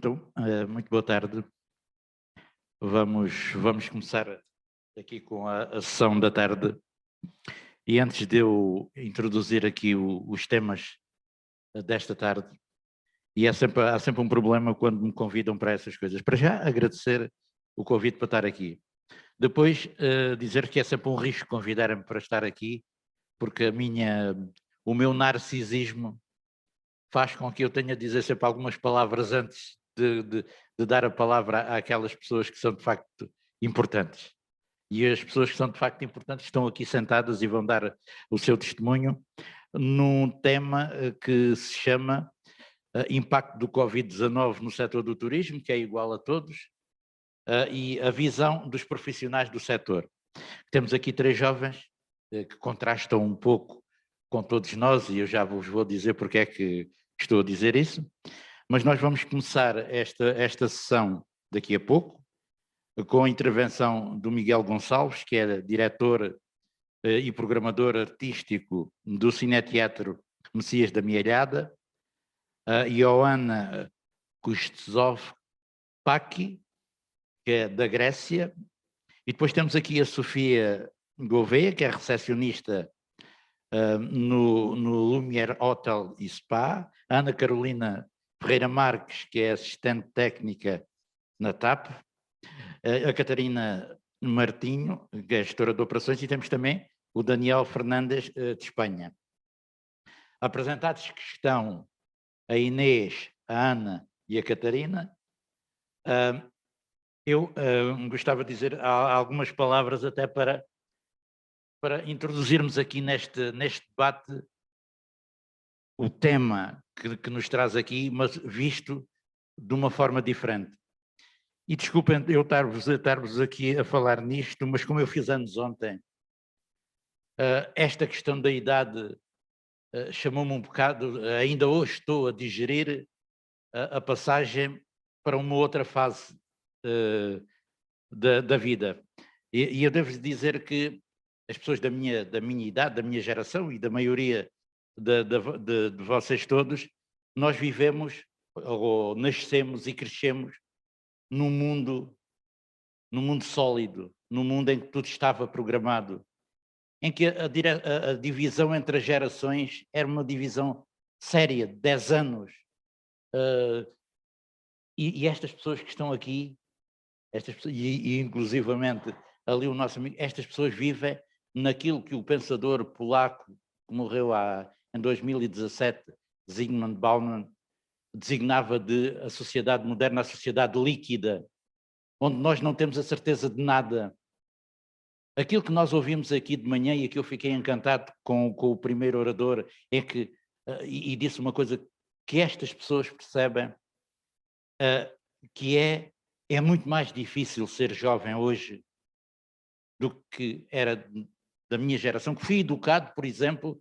Então, muito boa tarde. Vamos começar aqui com a sessão da tarde. E antes de eu introduzir aqui os temas desta tarde, e há sempre um problema quando me convidam para essas coisas. Para já, agradecer o convite para estar aqui. Depois, dizer que é sempre um risco convidarem-me para estar aqui, porque o meu narcisismo faz com que eu tenha de dizer sempre algumas palavras antes de dar a palavra àquelas pessoas que são de facto importantes. E as pessoas que são de facto importantes estão aqui sentadas e vão dar o seu testemunho num tema que se chama impacto do Covid-19 no setor do turismo, que é igual a todos, e a visão dos profissionais do setor. Temos aqui três jovens que contrastam um pouco com todos nós, e eu já vos vou dizer porque é que estou a dizer isso, mas nós vamos começar esta sessão daqui a pouco, com a intervenção do Miguel Gonçalves, que é diretor e programador artístico do Cineteatro Messias da Mielhada, a Ioana Kustezov-Paki, que é da Grécia, e depois temos aqui a Sofia Gouveia, que é recepcionista no Lumière Hotel e Spa, a Ana Carolina Ferreira Marques, que é assistente técnica na TAP, a Catarina Martinho, que é gestora de operações, e temos também o Daniel Fernandes, de Espanha. Apresentados que estão a Inês, a Ana e a Catarina, eu gostava de dizer algumas palavras até para introduzirmos aqui neste debate o tema que nos traz aqui, mas visto de uma forma diferente. E desculpem eu estar-vos aqui a falar nisto, mas como eu fiz anos ontem, esta questão da idade chamou-me um bocado, ainda hoje estou a digerir a passagem para uma outra fase da vida. E eu devo dizer que as pessoas da minha idade, da minha geração e da maioria de vocês todos, nós vivemos, ou nascemos e crescemos num mundo sólido, num mundo em que tudo estava programado, em que a divisão entre as gerações era uma divisão séria, de 10 anos. E estas pessoas que estão aqui, e inclusivamente ali o nosso amigo, estas pessoas vivem naquilo que o pensador polaco, que morreu em 2017, Zygmunt Bauman, designava de a sociedade moderna, a sociedade líquida, onde nós não temos a certeza de nada. Aquilo que nós ouvimos aqui de manhã, e aqui eu fiquei encantado com o primeiro orador, é que, e disse uma coisa que estas pessoas percebem, que é muito mais difícil ser jovem hoje do que era da minha geração, que fui educado, por exemplo,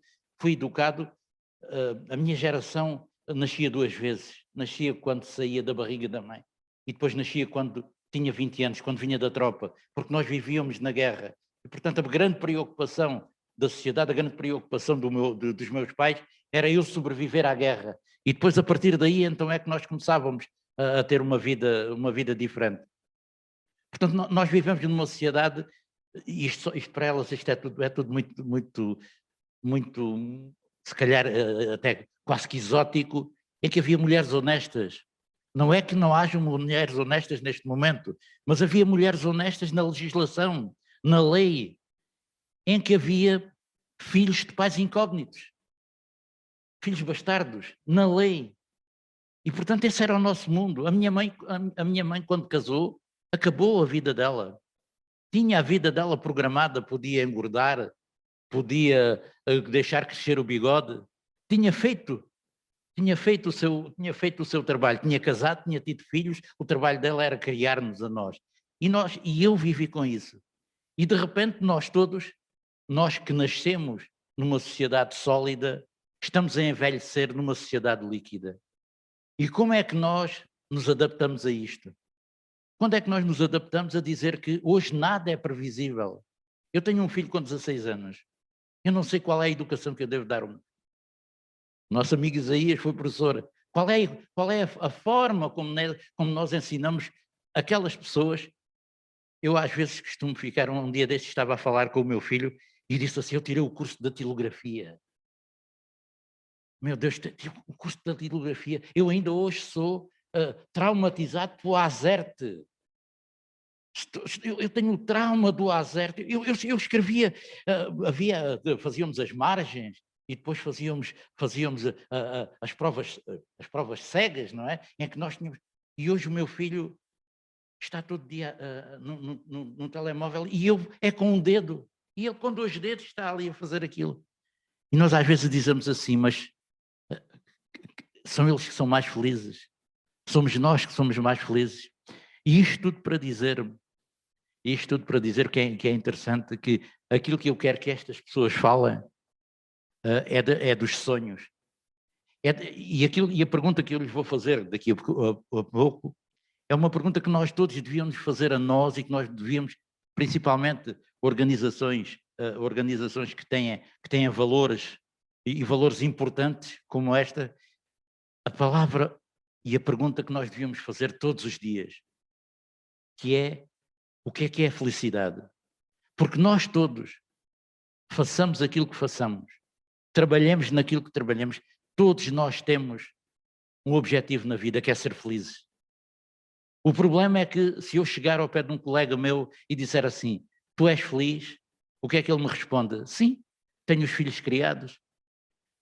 a minha geração nascia duas vezes, nascia quando saía da barriga da mãe e depois nascia quando tinha 20 anos, quando vinha da tropa, porque nós vivíamos na guerra. E, portanto, a grande preocupação da sociedade, a grande preocupação dos meus pais era eu sobreviver à guerra. E depois, a partir daí, então é que nós começávamos a ter uma vida diferente. Portanto, nós vivemos numa sociedade, e isto para elas isto é tudo muito, se calhar até quase que exótico, em que havia mulheres honestas. Não é que não hajam mulheres honestas neste momento, mas havia mulheres honestas na legislação, na lei, em que havia filhos de pais incógnitos, filhos bastardos, na lei. E, portanto, esse era o nosso mundo. A minha mãe, quando casou, acabou a vida dela. Tinha a vida dela programada, podia engordar, podia deixar crescer o bigode. Tinha feito o seu trabalho, tinha casado, tinha tido filhos, o trabalho dela era criar-nos a nós. E eu vivi com isso. E, de repente, nós que nascemos numa sociedade sólida, estamos a envelhecer numa sociedade líquida. E como é que nós nos adaptamos a isto? Quando é que nós nos adaptamos a dizer que hoje nada é previsível? Eu tenho um filho com 16 anos. Eu não sei qual é a educação que eu devo dar. O nosso amigo Isaías foi professor Qual é a forma como nós ensinamos aquelas pessoas? Eu às vezes costumo ficar, um dia destes estava a falar com o meu filho e disse assim: eu tirei o curso de datilografia. Meu Deus, o curso de datilografia. Eu ainda hoje sou traumatizado pelo Azerte. Eu tenho o trauma do Azerte. Eu escrevia, fazíamos as margens e depois fazíamos as provas cegas, não é? Em que nós tínhamos. E hoje o meu filho está todo dia no telemóvel e é com um dedo. E ele com 2 dedos está ali a fazer aquilo. E nós às vezes dizemos assim, mas são eles que são mais felizes. Somos nós que somos mais felizes. E isto tudo para dizer que é interessante, que aquilo que eu quero que estas pessoas falem é dos sonhos. E a pergunta que eu lhes vou fazer daqui a pouco é uma pergunta que nós todos devíamos fazer a nós e que nós devíamos, principalmente organizações que têm valores e valores importantes como esta, a palavra e a pergunta que nós devíamos fazer todos os dias, que é: o que é a felicidade? Porque nós todos, façamos aquilo que façamos, trabalhemos naquilo que trabalhamos, todos nós temos um objetivo na vida, que é ser felizes. O problema é que se eu chegar ao pé de um colega meu e disser assim: tu és feliz? O que é que ele me responde? Sim, tenho os filhos criados.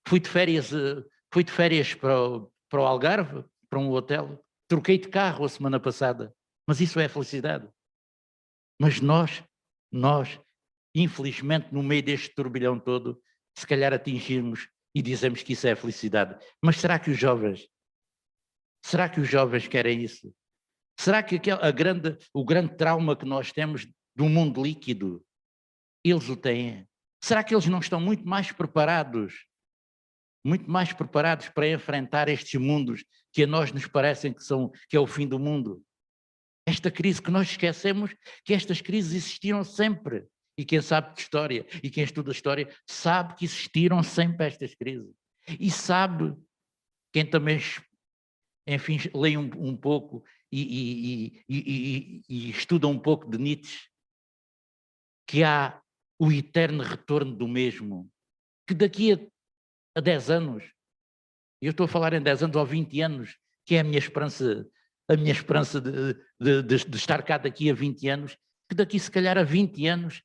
Fui de férias para o Algarve, para um hotel. Troquei de carro a semana passada. Mas isso é felicidade. Mas nós, infelizmente, no meio deste turbilhão todo, se calhar atingimos e dizemos que isso é felicidade. Mas será que os jovens querem isso? Será que o grande trauma que nós temos do mundo líquido, eles o têm? Será que eles não estão muito mais preparados para enfrentar estes mundos que a nós nos parecem que é o fim do mundo? Esta crise que nós esquecemos, que estas crises existiram sempre. E quem sabe de história e quem estuda história sabe que existiram sempre estas crises. E sabe, quem também, enfim, lê um pouco e estuda um pouco de Nietzsche, que há o eterno retorno do mesmo, que daqui a 10 anos, eu estou a falar em 10 anos ou 20 anos, que é a minha esperança de estar cá daqui a 20 anos, que daqui se calhar a 20 anos,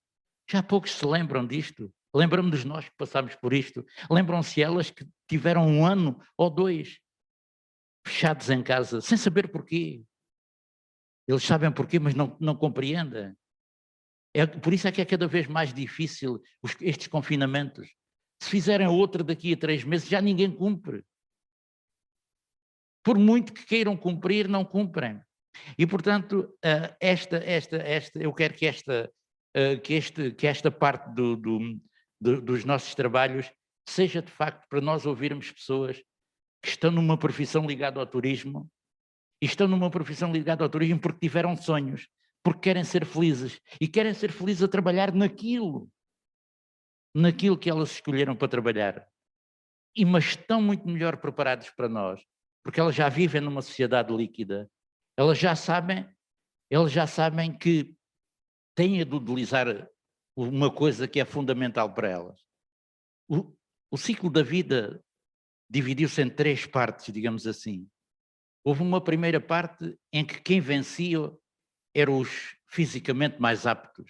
já poucos se lembram disto. Lembram-me de nós que passámos por isto. Lembram-se elas que tiveram 1 ano ou 2 fechados em casa, sem saber porquê. Eles sabem porquê, mas não compreendem. Por isso é que é cada vez mais difícil estes confinamentos. Se fizerem outro daqui a 3 meses, já ninguém cumpre. Por muito que queiram cumprir, não cumprem. E, portanto, eu quero que esta parte dos nossos trabalhos seja, de facto, para nós ouvirmos pessoas que estão numa profissão ligada ao turismo, e estão numa profissão ligada ao turismo porque tiveram sonhos, porque querem ser felizes, e querem ser felizes a trabalhar naquilo que elas escolheram para trabalhar. Mas estão muito melhor preparados para nós, porque elas já vivem numa sociedade líquida, elas já sabem que têm de utilizar uma coisa que é fundamental para elas. O ciclo da vida dividiu-se em 3 partes, digamos assim. Houve uma primeira parte em que quem vencia eram os fisicamente mais aptos,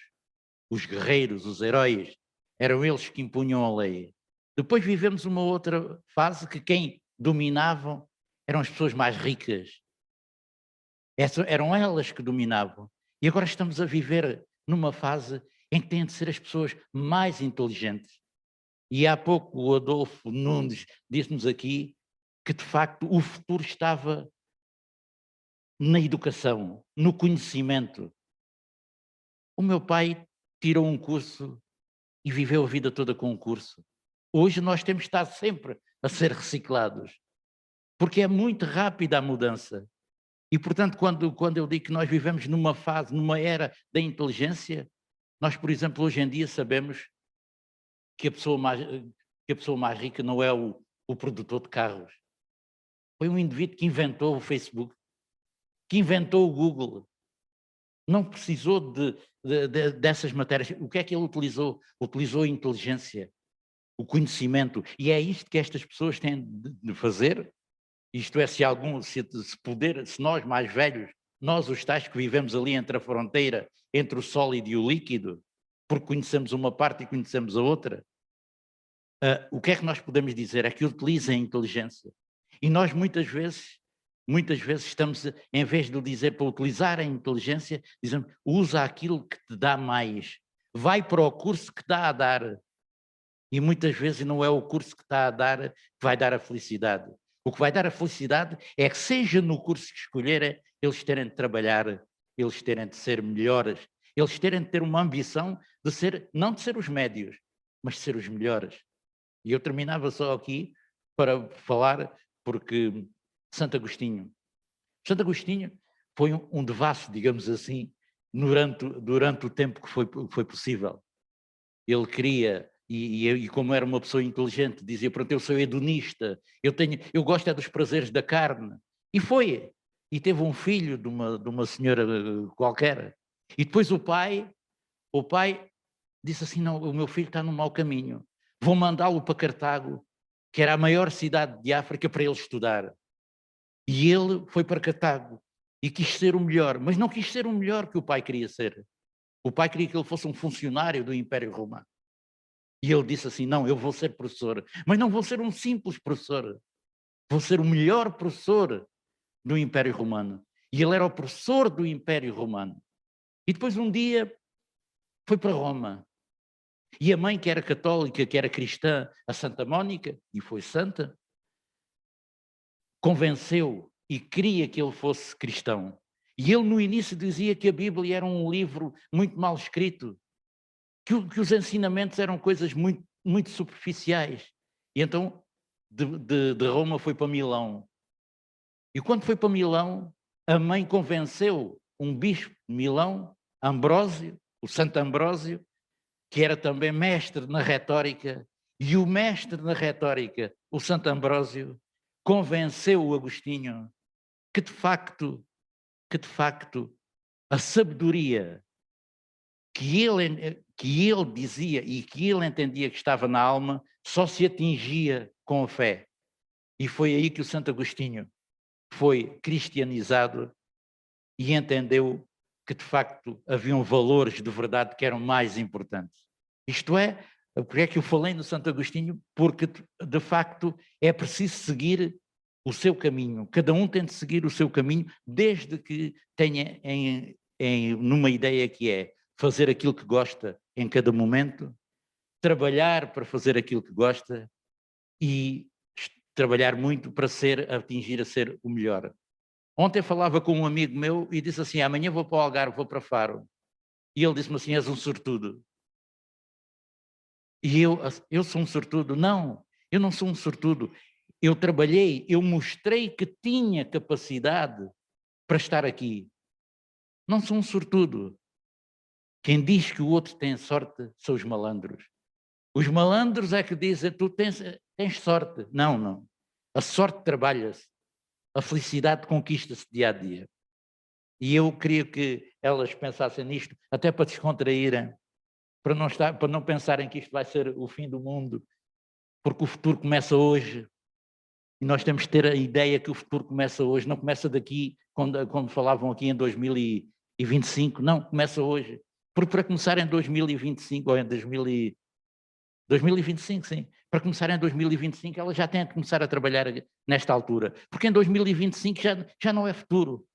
os guerreiros, os heróis, eram eles que impunham a lei. Depois vivemos uma outra fase que quem dominavam eram as pessoas mais ricas. Eram elas que dominavam. E agora estamos a viver numa fase em que têm de ser as pessoas mais inteligentes. E há pouco o Adolfo Nunes disse-nos aqui que, de facto, o futuro estava na educação, no conhecimento. O meu pai tirou um curso e viveu a vida toda com um curso. Hoje nós temos de estar sempre a ser reciclados, porque é muito rápida a mudança. E, portanto, quando eu digo que nós vivemos numa fase, numa era da inteligência, nós, por exemplo, hoje em dia sabemos que a pessoa mais rica não é o produtor de carros. Foi um indivíduo que inventou o Facebook, que inventou o Google. Não precisou dessas matérias. O que é que ele utilizou? Utilizou a inteligência, o conhecimento. E é isto que estas pessoas têm de fazer. Isto é, se nós mais velhos, nós os tais que vivemos ali entre a fronteira, entre o sólido e o líquido, porque conhecemos uma parte e conhecemos a outra, o que é que nós podemos dizer? É que utilizem a inteligência. E nós muitas vezes estamos, em vez de dizer para utilizar a inteligência, dizemos, usa aquilo que te dá mais. Vai para o curso que está a dar. E muitas vezes não é o curso que está a dar que vai dar a felicidade. O que vai dar a felicidade é que, seja no curso que escolherem, eles terem de trabalhar, eles terem de ser melhores, eles terem de ter uma ambição de ser, não de ser os médios, mas de ser os melhores. E eu terminava só aqui para falar, porque Santo Agostinho foi um devasso, digamos assim, durante o tempo que foi possível. Ele queria, e como era uma pessoa inteligente, dizia, pronto, eu sou hedonista, eu gosto é dos prazeres da carne. E teve um filho de uma senhora qualquer. E depois o pai disse assim, não, o meu filho está no mau caminho, vou mandá-lo para Cartago, que era a maior cidade de África, para ele estudar. E ele foi para Cartago e quis ser o melhor, mas não quis ser o melhor que o pai queria ser. O pai queria que ele fosse um funcionário do Império Romano. E ele disse assim, não, eu vou ser professor, mas não vou ser um simples professor, vou ser o melhor professor do Império Romano. E ele era o professor do Império Romano. E depois um dia foi para Roma. E a mãe, que era católica, que era cristã, a Santa Mónica, e foi santa, convenceu e queria que ele fosse cristão. E ele no início dizia que a Bíblia era um livro muito mal escrito, que os ensinamentos eram coisas muito, muito superficiais. E então de Roma foi para Milão. E quando foi para Milão, a mãe convenceu um bispo de Milão, Ambrósio, o Santo Ambrósio, que era também mestre na retórica, e o mestre na retórica, o Santo Ambrósio, convenceu o Agostinho que de facto a sabedoria que ele dizia e que ele entendia que estava na alma só se atingia com a fé. E foi aí que o Santo Agostinho foi cristianizado e entendeu que de facto haviam valores de verdade que eram mais importantes. Isto é, porque é que eu falei no Santo Agostinho? Porque de facto é preciso seguir o seu caminho. Cada um tem de seguir o seu caminho, desde que tenha numa ideia que é fazer aquilo que gosta em cada momento, trabalhar para fazer aquilo que gosta e trabalhar muito para atingir a ser o melhor. Ontem falava com um amigo meu e disse assim, amanhã vou para o Algarve, vou para Faro. E ele disse-me assim, és um sortudo. E eu sou um sortudo? Não, eu não sou um sortudo. Eu trabalhei, eu mostrei que tinha capacidade para estar aqui. Não sou um sortudo. Quem diz que o outro tem sorte são os malandros. Os malandros é que dizem, tu tens sorte. Não, não. A sorte trabalha-se. A felicidade conquista-se dia a dia. E eu queria que elas pensassem nisto, até para descontraírem, para não pensarem que isto vai ser o fim do mundo, porque o futuro começa hoje. E nós temos que ter a ideia que o futuro começa hoje, não começa daqui, quando falavam aqui em 2025, não, começa hoje. Porque para começar em 2025, ou em 2025, sim. Para começar em 2025, ela já tem de começar a trabalhar nesta altura. Porque em 2025 já não é futuro,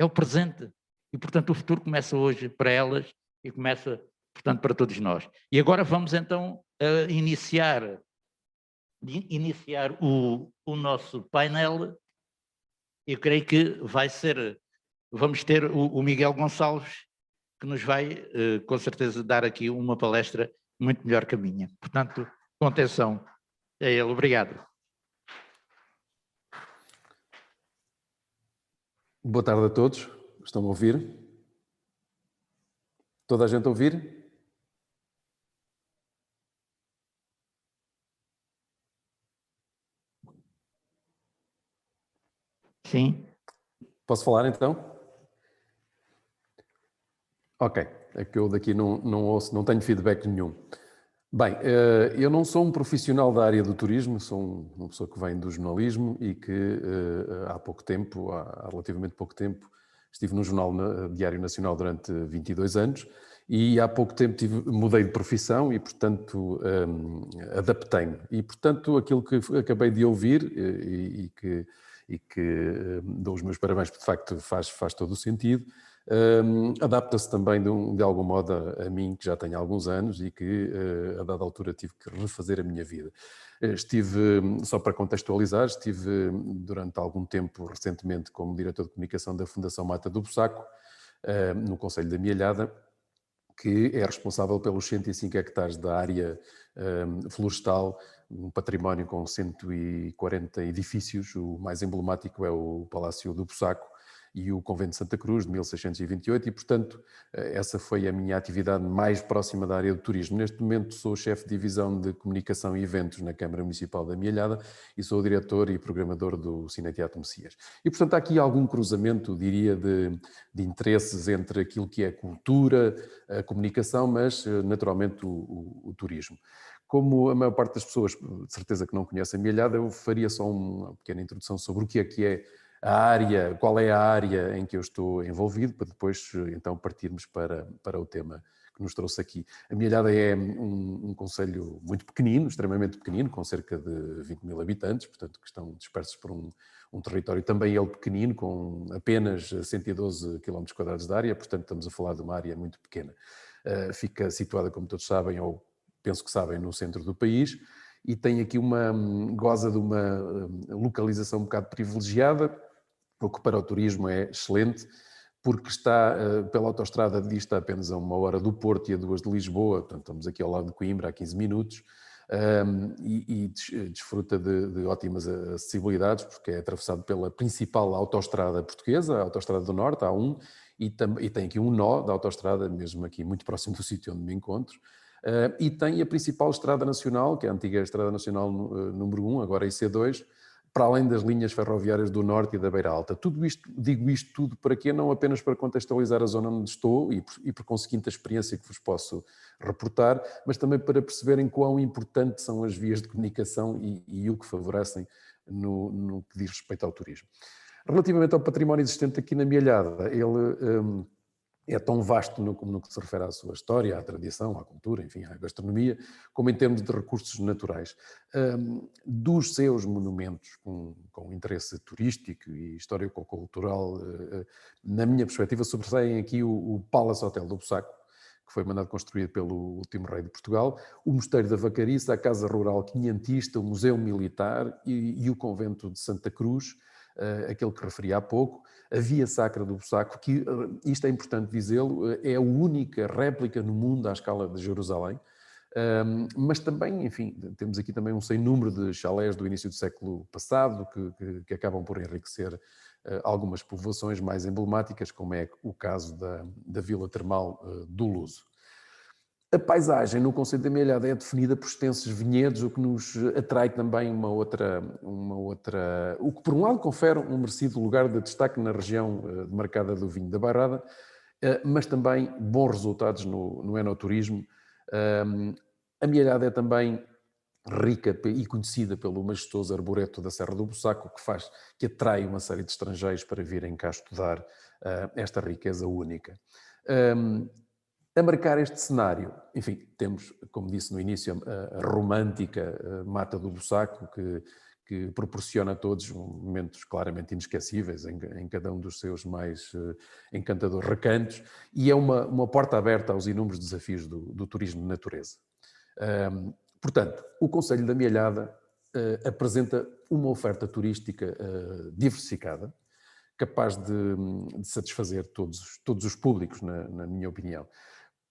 é o presente. E, portanto, o futuro começa hoje para elas e começa, portanto, para todos nós. E agora vamos, então, iniciar o nosso painel. Eu creio que vamos ter o Miguel Gonçalves, que nos vai, com certeza, dar aqui uma palestra muito melhor que a minha. Portanto, com atenção a ele. Obrigado. Boa tarde a todos. Estão a ouvir? Toda a gente a ouvir? Sim, Posso falar então? Ok, é que eu daqui não ouço, não tenho feedback nenhum. Bem, eu não sou um profissional da área do turismo, sou uma pessoa que vem do jornalismo e que há pouco tempo, há relativamente pouco tempo, estive no Jornal Diário Nacional durante 22 anos e há pouco tempo mudei de profissão e, portanto, adaptei-me. E, portanto, aquilo que acabei de ouvir e que dou os meus parabéns, porque de facto faz todo o sentido. Adapta-se também de algum modo a mim, que já tenho alguns anos e que a dada altura tive que refazer a minha vida. Estive, só para contextualizar, estive durante algum tempo recentemente como diretor de comunicação da Fundação Mata do Bussaco, no Conselho da Mielhada, que é responsável pelos 105 hectares da área florestal, um património com 140 edifícios. O mais emblemático é o Palácio do Bussaco e o Convento de Santa Cruz, de 1628, e, portanto, essa foi a minha atividade mais próxima da área do turismo. Neste momento sou chefe de divisão de comunicação e eventos na Câmara Municipal da Mielhada e sou o diretor e programador do Cineteatro Messias. E, portanto, há aqui algum cruzamento, diria, de interesses entre aquilo que é cultura, a comunicação, mas, naturalmente, o turismo. Como a maior parte das pessoas, de certeza que não conhece a Mielhada, eu faria só uma pequena introdução sobre o que é a área, qual é a área em que eu estou envolvido, para depois então partirmos para o tema que nos trouxe aqui. A Mielhada é um concelho muito pequenino, extremamente pequenino, com cerca de 20 mil habitantes, portanto que estão dispersos por um território também ele pequenino, com apenas 112 km² de área, portanto estamos a falar de uma área muito pequena. Fica situada, como todos sabem, ou penso que sabem, no centro do país, e tem aqui goza de uma localização um bocado privilegiada, o que para o turismo é excelente, porque está pela autoestrada, dista apenas a 1 hora do Porto e a 2 de Lisboa, portanto estamos aqui ao lado de Coimbra, a 15 minutos, e desfruta de ótimas acessibilidades, porque é atravessado pela principal autoestrada portuguesa, a Autoestrada do Norte, a A1, e tem aqui um nó da autoestrada, mesmo aqui muito próximo do sítio onde me encontro, e tem a principal estrada nacional, que é a antiga Estrada Nacional número 1, agora IC2, para além das linhas ferroviárias do Norte e da Beira Alta. Digo isto tudo para quê? Não apenas para contextualizar a zona onde estou e por conseguinte a experiência que vos posso reportar, mas também para perceberem quão importantes são as vias de comunicação e o que favorecem no que diz respeito ao turismo. Relativamente ao património existente aqui na Mielhada, ele é tão vasto no que se refere à sua história, à tradição, à cultura, enfim, à gastronomia, como em termos de recursos naturais. Dos seus monumentos com interesse turístico e histórico-cultural, na minha perspectiva, sobressaem aqui o Palace Hotel do Bussaco, que foi mandado construir pelo último rei de Portugal, o Mosteiro da Vacariça, a Casa Rural Quinhentista, o Museu Militar e o Convento de Santa Cruz, aquele que referi há pouco, a Via Sacra do Bussaco, que, isto é importante dizê-lo, é a única réplica no mundo à escala de Jerusalém, mas também, enfim, temos aqui também um sem número de chalés do início do século passado que acabam por enriquecer algumas povoações mais emblemáticas, como é o caso da Vila Termal do Luso. A paisagem no concelho da Mielhada é definida por extensos vinhedos, o que nos atrai também o que por um lado confere um merecido lugar de destaque na região demarcada do vinho da Bairrada, mas também bons resultados no enoturismo. A Mielhada é também rica e conhecida pelo majestoso arboreto da Serra do Bussaco, que atrai uma série de estrangeiros para virem cá estudar esta riqueza única. A marcar este cenário, enfim, temos, como disse no início, a romântica Mata do Bussaco, que proporciona a todos momentos claramente inesquecíveis em cada um dos seus mais encantadores recantos, e é uma porta aberta aos inúmeros desafios do turismo de natureza. Portanto, o Concelho da Mielhada apresenta uma oferta turística diversificada, capaz de satisfazer todos os públicos, na minha opinião.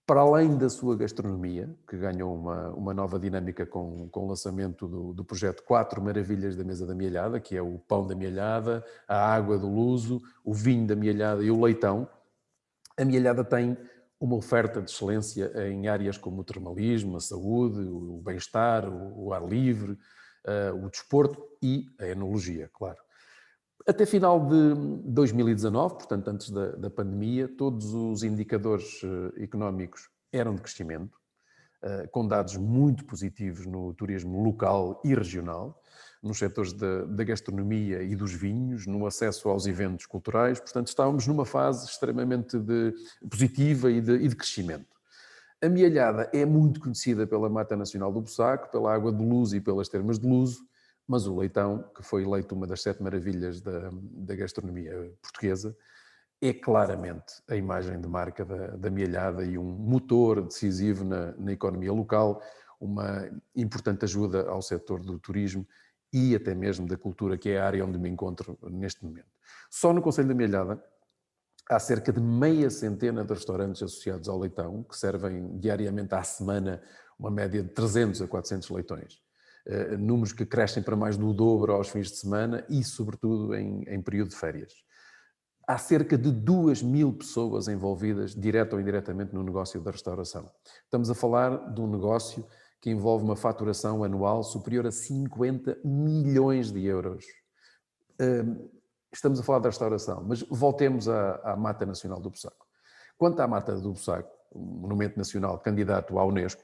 Para além da sua gastronomia, que ganhou uma nova dinâmica com o lançamento do projeto 4 Maravilhas da Mesa da Mielhada, que é o pão da Mielhada, a água do Luso, o vinho da Mielhada e o leitão, a Mielhada tem uma oferta de excelência em áreas como o termalismo, a saúde, o bem-estar, o ar livre, o desporto e a enologia, claro. Até final de 2019, portanto antes da pandemia, todos os indicadores económicos eram de crescimento, com dados muito positivos no turismo local e regional, nos setores da gastronomia e dos vinhos, no acesso aos eventos culturais. Portanto, estávamos numa fase extremamente positiva e de crescimento. A Mielhada é muito conhecida pela Mata Nacional do Bussaco, pela água de Luso e pelas termas de Luso, mas o leitão, que foi eleito uma das 7 maravilhas da gastronomia portuguesa, é claramente a imagem de marca da Mielhada e um motor decisivo na economia local, uma importante ajuda ao setor do turismo e até mesmo da cultura, que é a área onde me encontro neste momento. Só no Concelho da Mielhada há cerca de meia centena de restaurantes associados ao leitão, que servem diariamente à semana uma média de 300 a 400 leitões. Números que crescem para mais do dobro aos fins de semana e, sobretudo, em período de férias. Há cerca de 2.000 pessoas envolvidas, direta ou indiretamente, no negócio da restauração. Estamos a falar de um negócio que envolve uma faturação anual superior a 50 milhões de euros. Estamos a falar da restauração, mas voltemos à Mata Nacional do Bussaco. Quanto à Mata do Bussaco, um monumento nacional candidato à Unesco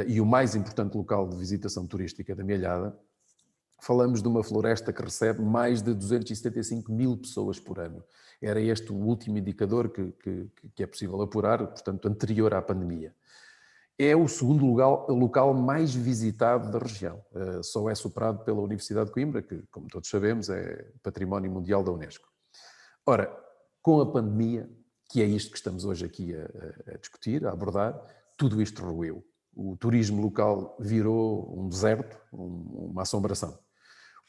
e o mais importante local de visitação turística da Mielhada, falamos de uma floresta que recebe mais de 275 mil pessoas por ano. Era este o último indicador que é possível apurar, portanto, anterior à pandemia. É o segundo local mais visitado da região. Só é superado pela Universidade de Coimbra, que, como todos sabemos, é Património Mundial da Unesco. Ora, com a pandemia, que é isto que estamos hoje aqui a discutir, a abordar, tudo isto ruiu. O turismo local virou um deserto, uma assombração.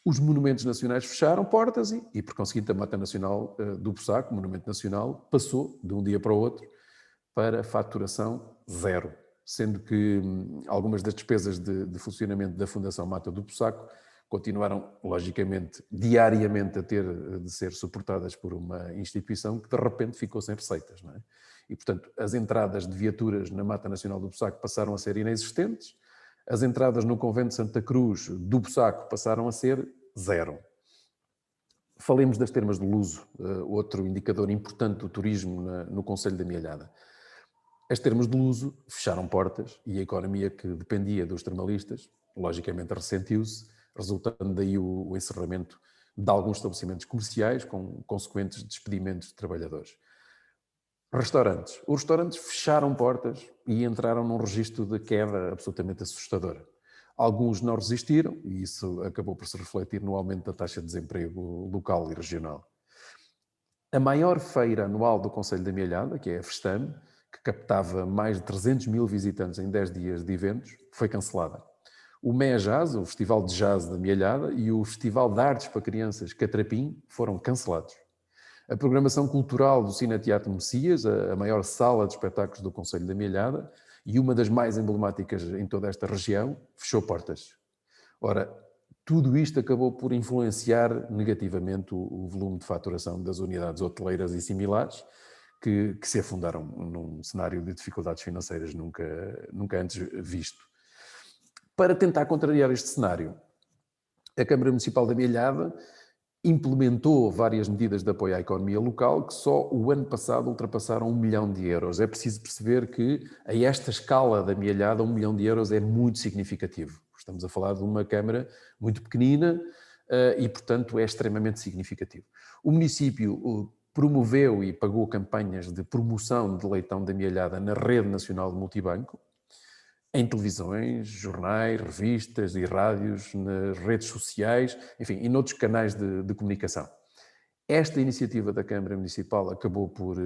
Os monumentos nacionais fecharam portas e por conseguinte, a Mata Nacional do Bussaco, monumento nacional, passou de um dia para o outro para faturação zero, sendo que algumas das despesas de funcionamento da Fundação Mata do Bussaco continuaram, logicamente, diariamente a ter de ser suportadas por uma instituição que de repente ficou sem receitas, não é? E, portanto, as entradas de viaturas na Mata Nacional do Bussaco passaram a ser inexistentes, as entradas no Convento de Santa Cruz do Bussaco passaram a ser zero. Falemos das termas de Luso, outro indicador importante do turismo no Concelho da Mielhada. As termas de Luso fecharam portas e a economia que dependia dos termalistas, logicamente ressentiu-se, resultando daí o encerramento de alguns estabelecimentos comerciais com consequentes despedimentos de trabalhadores. Restaurantes. Os restaurantes fecharam portas e entraram num registro de queda absolutamente assustadora. Alguns não resistiram e isso acabou por se refletir no aumento da taxa de desemprego local e regional. A maior feira anual do Concelho da Mielhada, que é a Festame, que captava mais de 300 mil visitantes em 10 dias de eventos, foi cancelada. O MEA Jazz, o Festival de Jazz da Mielhada, e o Festival de Artes para Crianças Catrapim foram cancelados. A programação cultural do Cine Teatro Messias, a maior sala de espetáculos do Concelho da Mielhada e uma das mais emblemáticas em toda esta região, fechou portas. Ora, tudo isto acabou por influenciar negativamente o volume de faturação das unidades hoteleiras e similares, que se afundaram num cenário de dificuldades financeiras nunca antes visto. Para tentar contrariar este cenário, a Câmara Municipal da Mielhada implementou várias medidas de apoio à economia local que só o ano passado ultrapassaram 1 milhão de euros. É preciso perceber que a esta escala da Mielhada 1 milhão de euros é muito significativo. Estamos a falar de uma Câmara muito pequenina e, portanto, é extremamente significativo. O município promoveu e pagou campanhas de promoção de leitão da Mielhada na Rede Nacional de Multibanco, em televisões, jornais, revistas e rádios, nas redes sociais, enfim, e noutros canais de comunicação. Esta iniciativa da Câmara Municipal acabou por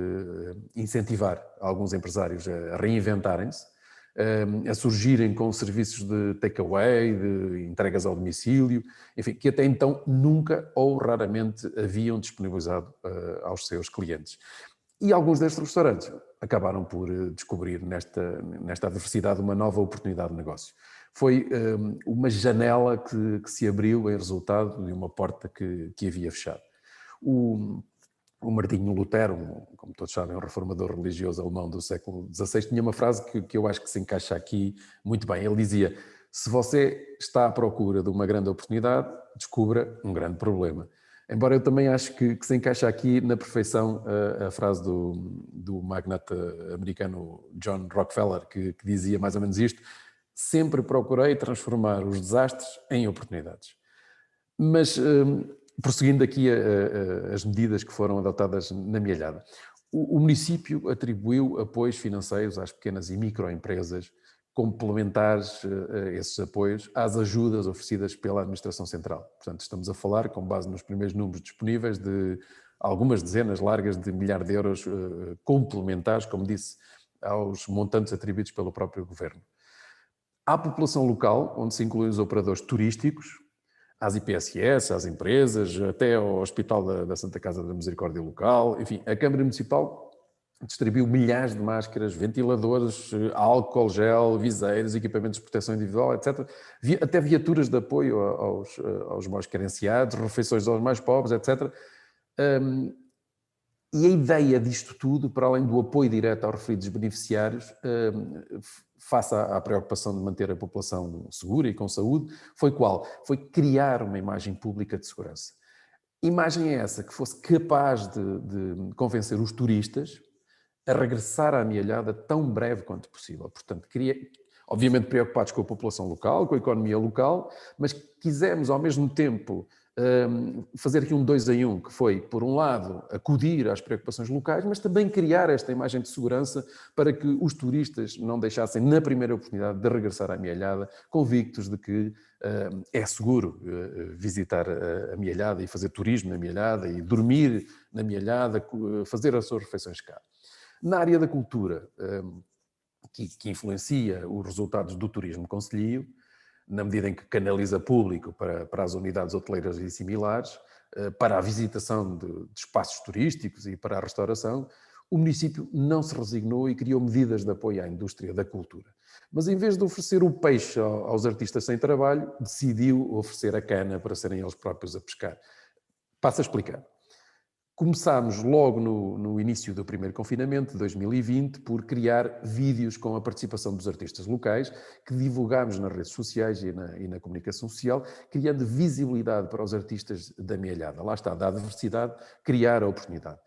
incentivar alguns empresários a reinventarem-se, a surgirem com serviços de takeaway, de entregas ao domicílio, enfim, que até então nunca ou raramente haviam disponibilizado aos seus clientes. E alguns destes restaurantes acabaram por descobrir nesta adversidade uma nova oportunidade de negócio. Foi uma janela que se abriu em resultado de uma porta que havia fechado. O Martinho Lutero, como todos sabem, um reformador religioso alemão do século XVI, tinha uma frase que eu acho que se encaixa aqui muito bem. Ele dizia: se você está à procura de uma grande oportunidade, descubra um grande problema. Embora eu também acho que se encaixa aqui na perfeição a frase do magnata americano John Rockefeller, que dizia mais ou menos isto: sempre procurei transformar os desastres em oportunidades. Mas, prosseguindo aqui as medidas que foram adotadas na Mielhada, o município atribuiu apoios financeiros às pequenas e microempresas, complementares a esses apoios às ajudas oferecidas pela Administração Central. Portanto, estamos a falar, com base nos primeiros números disponíveis, de algumas dezenas largas de milhares de euros complementares, como disse, aos montantes atribuídos pelo próprio Governo. À população local, onde se incluem os operadores turísticos, às IPSS, às empresas, até ao Hospital da Santa Casa da Misericórdia Local, enfim, a Câmara Municipal distribuiu milhares de máscaras, ventiladores, álcool, gel, viseiros, equipamentos de proteção individual, etc. Até viaturas de apoio aos mais carenciados, refeições aos mais pobres, etc. E a ideia disto tudo, para além do apoio direto aos referidos beneficiários, face à preocupação de manter a população segura e com saúde, foi qual? Foi criar uma imagem pública de segurança. Imagem essa que fosse capaz de convencer os turistas a regressar à Mielhada tão breve quanto possível. Portanto, obviamente preocupados com a população local, com a economia local, mas quisemos ao mesmo tempo fazer aqui um 2 em 1, que foi, por um lado, acudir às preocupações locais, mas também criar esta imagem de segurança para que os turistas não deixassem, na primeira oportunidade, de regressar à Mielhada, convictos de que é seguro visitar a Mielhada e fazer turismo na Mielhada e dormir na Mielhada, fazer as suas refeições cá. Na área da cultura, que influencia os resultados do turismo concelhio, na medida em que canaliza público para as unidades hoteleiras e similares, para a visitação de espaços turísticos e para a restauração, o município não se resignou e criou medidas de apoio à indústria da cultura. Mas em vez de oferecer o peixe aos artistas sem trabalho, decidiu oferecer a cana para serem eles próprios a pescar. Passo a explicar. Começámos logo no início do primeiro confinamento, de 2020, por criar vídeos com a participação dos artistas locais, que divulgámos nas redes sociais e na comunicação social, criando visibilidade para os artistas da Mielhada. Lá está, da adversidade, criar a oportunidade.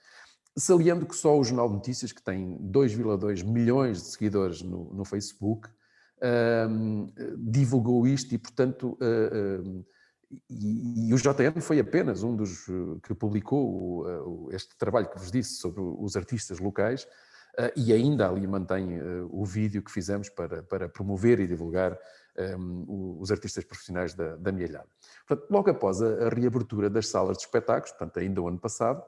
Saliando que só o Jornal de Notícias, que tem 2,2 milhões de seguidores no Facebook, divulgou isto e, portanto... E o JN foi apenas um dos que publicou este trabalho que vos disse sobre os artistas locais e ainda ali mantém o vídeo que fizemos para promover e divulgar os artistas profissionais da Mielhada. Portanto, logo após a reabertura das salas de espetáculos, portanto ainda o ano passado,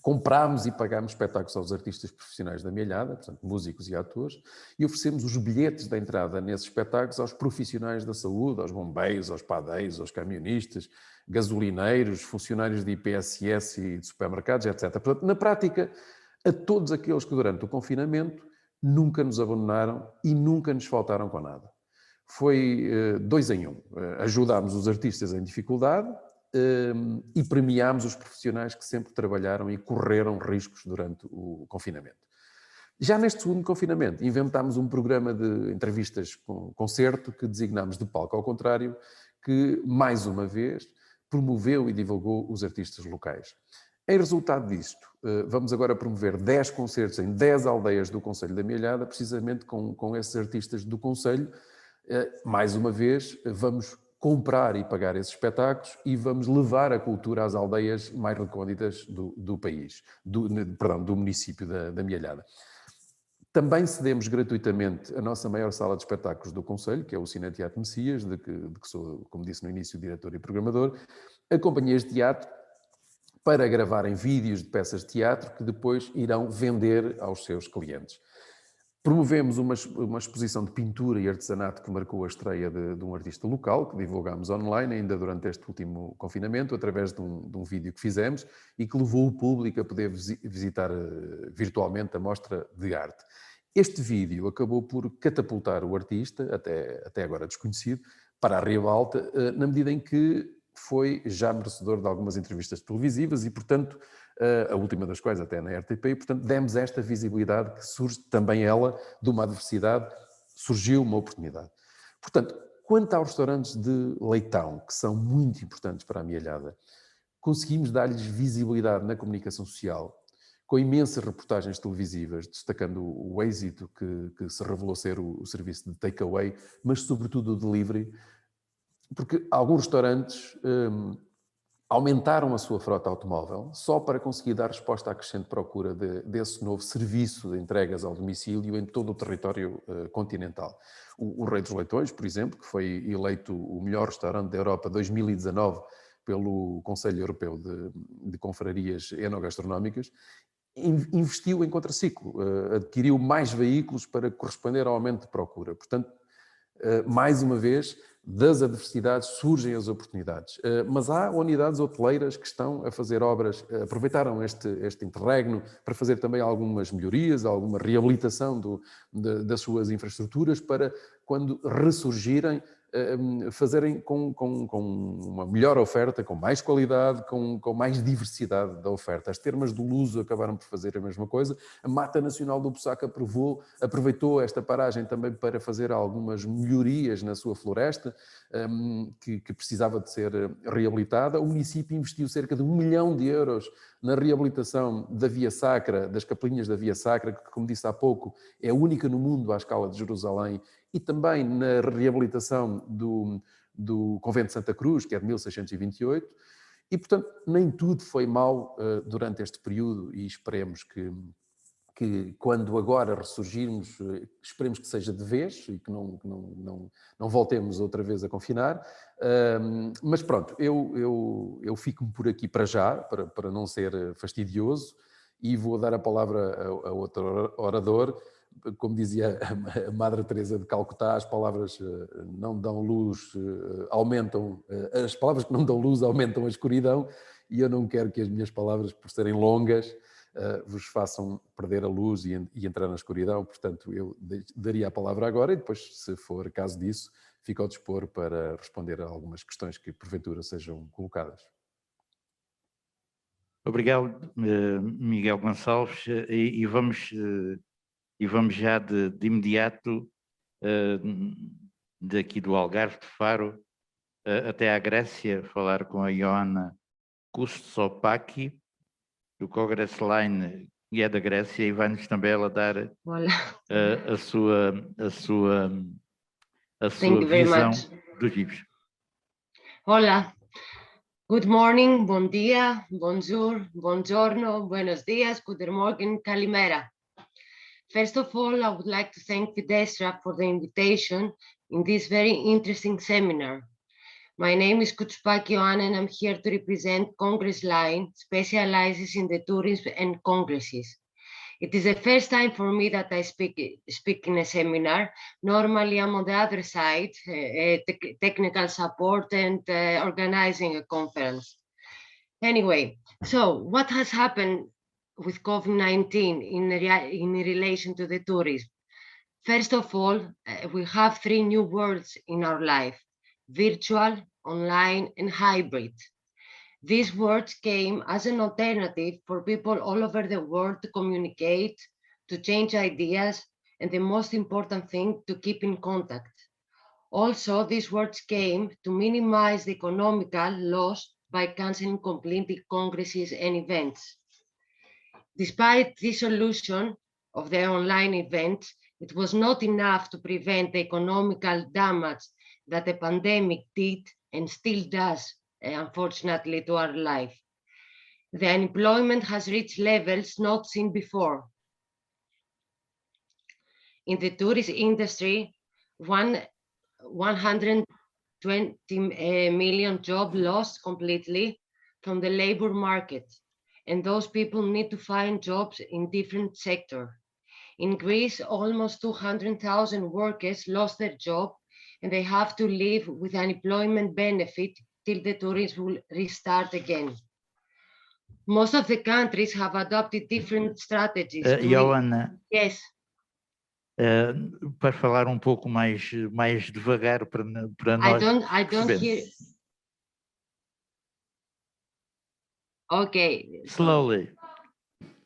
comprámos e pagámos espetáculos aos artistas profissionais da Mielhada, portanto, músicos e atores, e oferecemos os bilhetes de entrada nesses espetáculos aos profissionais da saúde, aos bombeiros, aos padeiros, aos camionistas, gasolineiros, funcionários de IPSS e de supermercados, etc. Portanto, na prática, a todos aqueles que durante o confinamento nunca nos abandonaram e nunca nos faltaram com nada. Foi 2 em 1. Ajudámos os artistas em dificuldade, e premiámos os profissionais que sempre trabalharam e correram riscos durante o confinamento. Já neste segundo confinamento, inventámos um programa de entrevistas com concerto que designámos de palco ao contrário, que, mais uma vez, promoveu e divulgou os artistas locais. Em resultado disto, vamos agora promover 10 concertos em 10 aldeias do Concelho da Mielhada, precisamente com esses artistas do Concelho. Mais uma vez, vamos comprar e pagar esses espetáculos e vamos levar a cultura às aldeias mais recônditas do país, do município da Mielhada. Também cedemos gratuitamente a nossa maior sala de espetáculos do Concelho, que é o Cine Teatro Messias, de que sou, como disse no início, diretor e programador, a companhias de teatro para gravarem vídeos de peças de teatro que depois irão vender aos seus clientes. Promovemos uma exposição de pintura e artesanato que marcou a estreia de um artista local, que divulgámos online ainda durante este último confinamento, através de um vídeo que fizemos e que levou o público a poder visitar virtualmente a mostra de arte. Este vídeo acabou por catapultar o artista, até agora desconhecido, para a ribalta, na medida em que foi já merecedor de algumas entrevistas televisivas e, portanto, a última das quais até na RTP, e portanto demos esta visibilidade que surge também ela de uma adversidade, surgiu uma oportunidade. Portanto, quanto aos restaurantes de leitão, que são muito importantes para a Mielhada, conseguimos dar-lhes visibilidade na comunicação social, com imensas reportagens televisivas, destacando o êxito que se revelou ser o serviço de takeaway, mas sobretudo o delivery, porque alguns restaurantes aumentaram a sua frota automóvel só para conseguir dar resposta à crescente procura desse novo serviço de entregas ao domicílio em todo o território continental. O Rei dos Leitões, por exemplo, que foi eleito o melhor restaurante da Europa 2019 pelo Conselho Europeu de Confrarias Enogastronómicas, investiu em contraciclo, adquiriu mais veículos para corresponder ao aumento de procura. Portanto, mais uma vez, das adversidades surgem as oportunidades. Mas há unidades hoteleiras que estão a fazer obras, aproveitaram este interregno para fazer também algumas melhorias, alguma reabilitação das suas infraestruturas para, quando ressurgirem, fazerem com uma melhor oferta, com mais qualidade, com mais diversidade da oferta. As termas do Luso acabaram por fazer a mesma coisa. A Mata Nacional do Bussac aproveitou esta paragem também para fazer algumas melhorias na sua floresta, que precisava de ser reabilitada. O município investiu cerca de 1 milhão de euros na reabilitação da Via Sacra, das capelinhas da Via Sacra, que, como disse há pouco, é única no mundo à escala de Jerusalém, e também na reabilitação do Convento de Santa Cruz, que é de 1628, e, portanto, nem tudo foi mau durante este período, e esperemos que quando agora ressurgirmos, esperemos que seja de vez e que não voltemos outra vez a confinar. Mas pronto, eu fico-me por aqui para já, para não ser fastidioso, e vou dar a palavra a outro orador. Como dizia a Madre Teresa de Calcutá, as palavras não dão luz, aumentam, as palavras que não dão luz aumentam a escuridão, e eu não quero que as minhas palavras, por serem longas, vos façam perder a luz e entrar na escuridão. Portanto, eu daria a palavra agora e depois, se for caso disso, fico ao dispor para responder a algumas questões que porventura sejam colocadas. Obrigado, Miguel Gonçalves, e vamos já de imediato daqui do Algarve de Faro até à Grécia, falar com a Ioana Koutsopaki, do Congress Line, que é da Grécia, e vai-nos também ela dar a sua visão dos livros. Hola, good morning, bom dia, bonjour, buongiorno, buenos dias, guten Morgen, kalimera. First of all, I would like to thank Desra for the invitation in this very interesting seminar. My name is Koutsopaki Ioana and I'm here to represent Congress Line, specializes in the tourism and congresses. It is the first time for me that I speak in a seminar. Normally, I'm on the other side, technical support and organizing a conference. Anyway, so what has happened with COVID-19 in relation to the tourism? First of all, we have 3 new words in our life: virtual, online, and hybrid. These words came as an alternative for people all over the world to communicate, to change ideas, and the most important thing, to keep in contact. Also, these words came to minimize the economical loss by canceling completely congresses and events. Despite the solution of the online events, it was not enough to prevent the economical damage that the pandemic did and still does, unfortunately, to our life. The unemployment has reached levels not seen before. In the tourist industry, 120 million jobs lost completely from the labor market, and those people need to find jobs in different sectors. In Greece, almost 200,000 workers lost their job, and they have to live with unemployment benefit till the tourism will restart again. Most of the countries have adopted different strategies. Ioana, Yes. para falar um pouco mais devagar para nós. I don't hear. Okay. Slowly.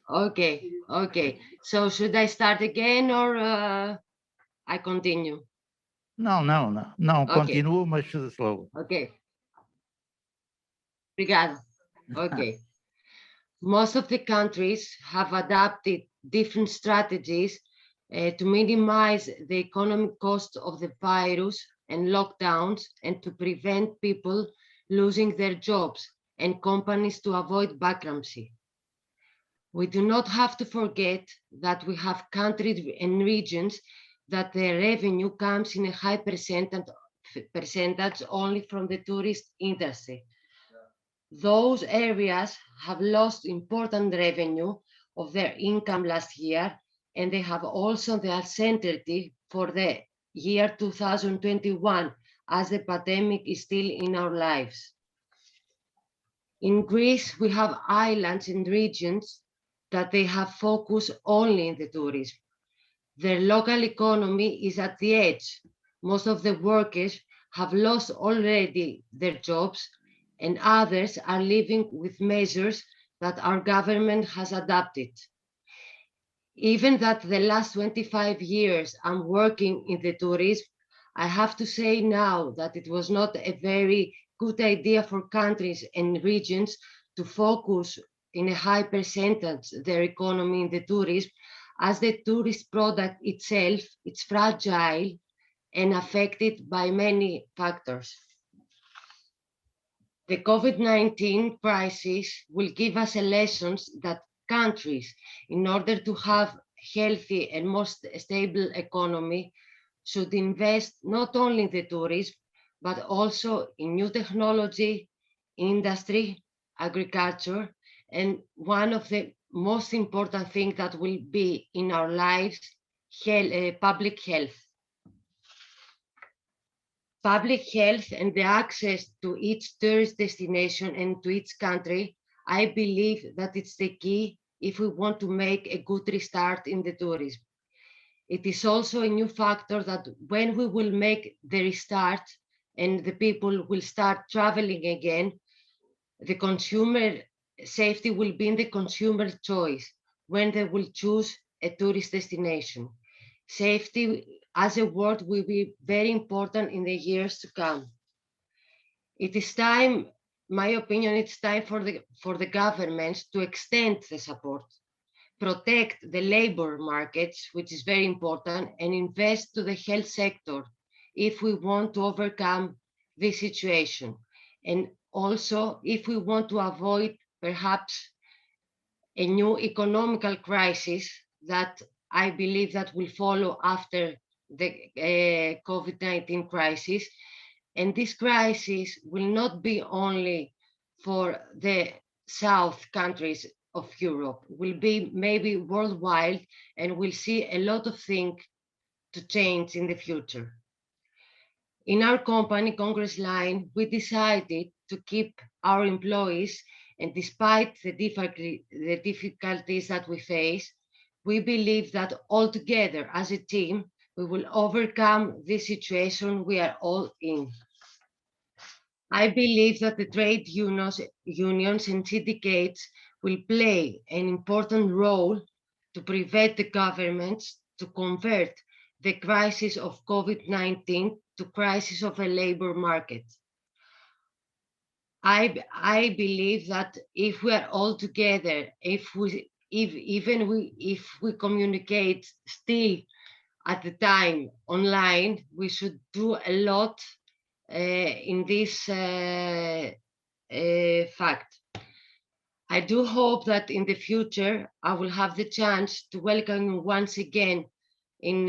Okay. So should I start again or I continue? Não, Okay. continua, mas slow. Ok. Obrigada. Okay. Most of the countries have adopted different strategies to minimize the economic cost of the virus and lockdowns and to prevent people losing their jobs and companies to avoid bankruptcy. We do not have to forget that we have countries and regions that their revenue comes in a high percentage only from the tourist industry. Those areas have lost important revenue of their income last year, and they have also the uncertainty for the year 2021 as the pandemic is still in our lives. In Greece, we have islands and regions that they have focused only in the tourism. Their local economy is at the edge. Most of the workers have lost already their jobs, and others are living with measures that our government has adopted. Even that the last 25 years I'm working in the tourism, I have to say now that it was not a very good idea for countries and regions to focus in a high percentage their economy in the tourism, as the tourist product itself, it's fragile and affected by many factors. The COVID-19 crisis will give us a lesson that countries, in order to have healthy and more stable economy, should invest not only in the tourism, but also in new technology, industry, agriculture, and one of the most important things that will be in our lives, public health. Public health and the access to each tourist destination and to each country, I believe that it's the key if we want to make a good restart in the tourism. It is also a new factor that when we will make the restart and the people will start traveling again, the consumer safety will be in the consumer choice when they will choose a tourist destination. Safety as a word will be very important in the years to come. It is time, my opinion, it's time for the governments to extend the support, protect the labor markets, which is very important, and invest to the health sector if we want to overcome this situation. And also, if we want to avoid perhaps a new economical crisis that I believe that will follow after the COVID-19 crisis. And this crisis will not be only for the South countries of Europe, will be maybe worldwide, and we'll see a lot of things to change in the future. In our company, Congress Line, we decided to keep our employees, and despite the difficulties that we face, we believe that all together as a team, we will overcome this situation we are all in. I believe that the trade unions and syndicates will play an important role to prevent the governments to convert the crisis of COVID-19 to crisis of a labor market. I believe that if we are all together, if we communicate still at the time online, we should do a lot in this fact. I do hope that in the future I will have the chance to welcome you once again in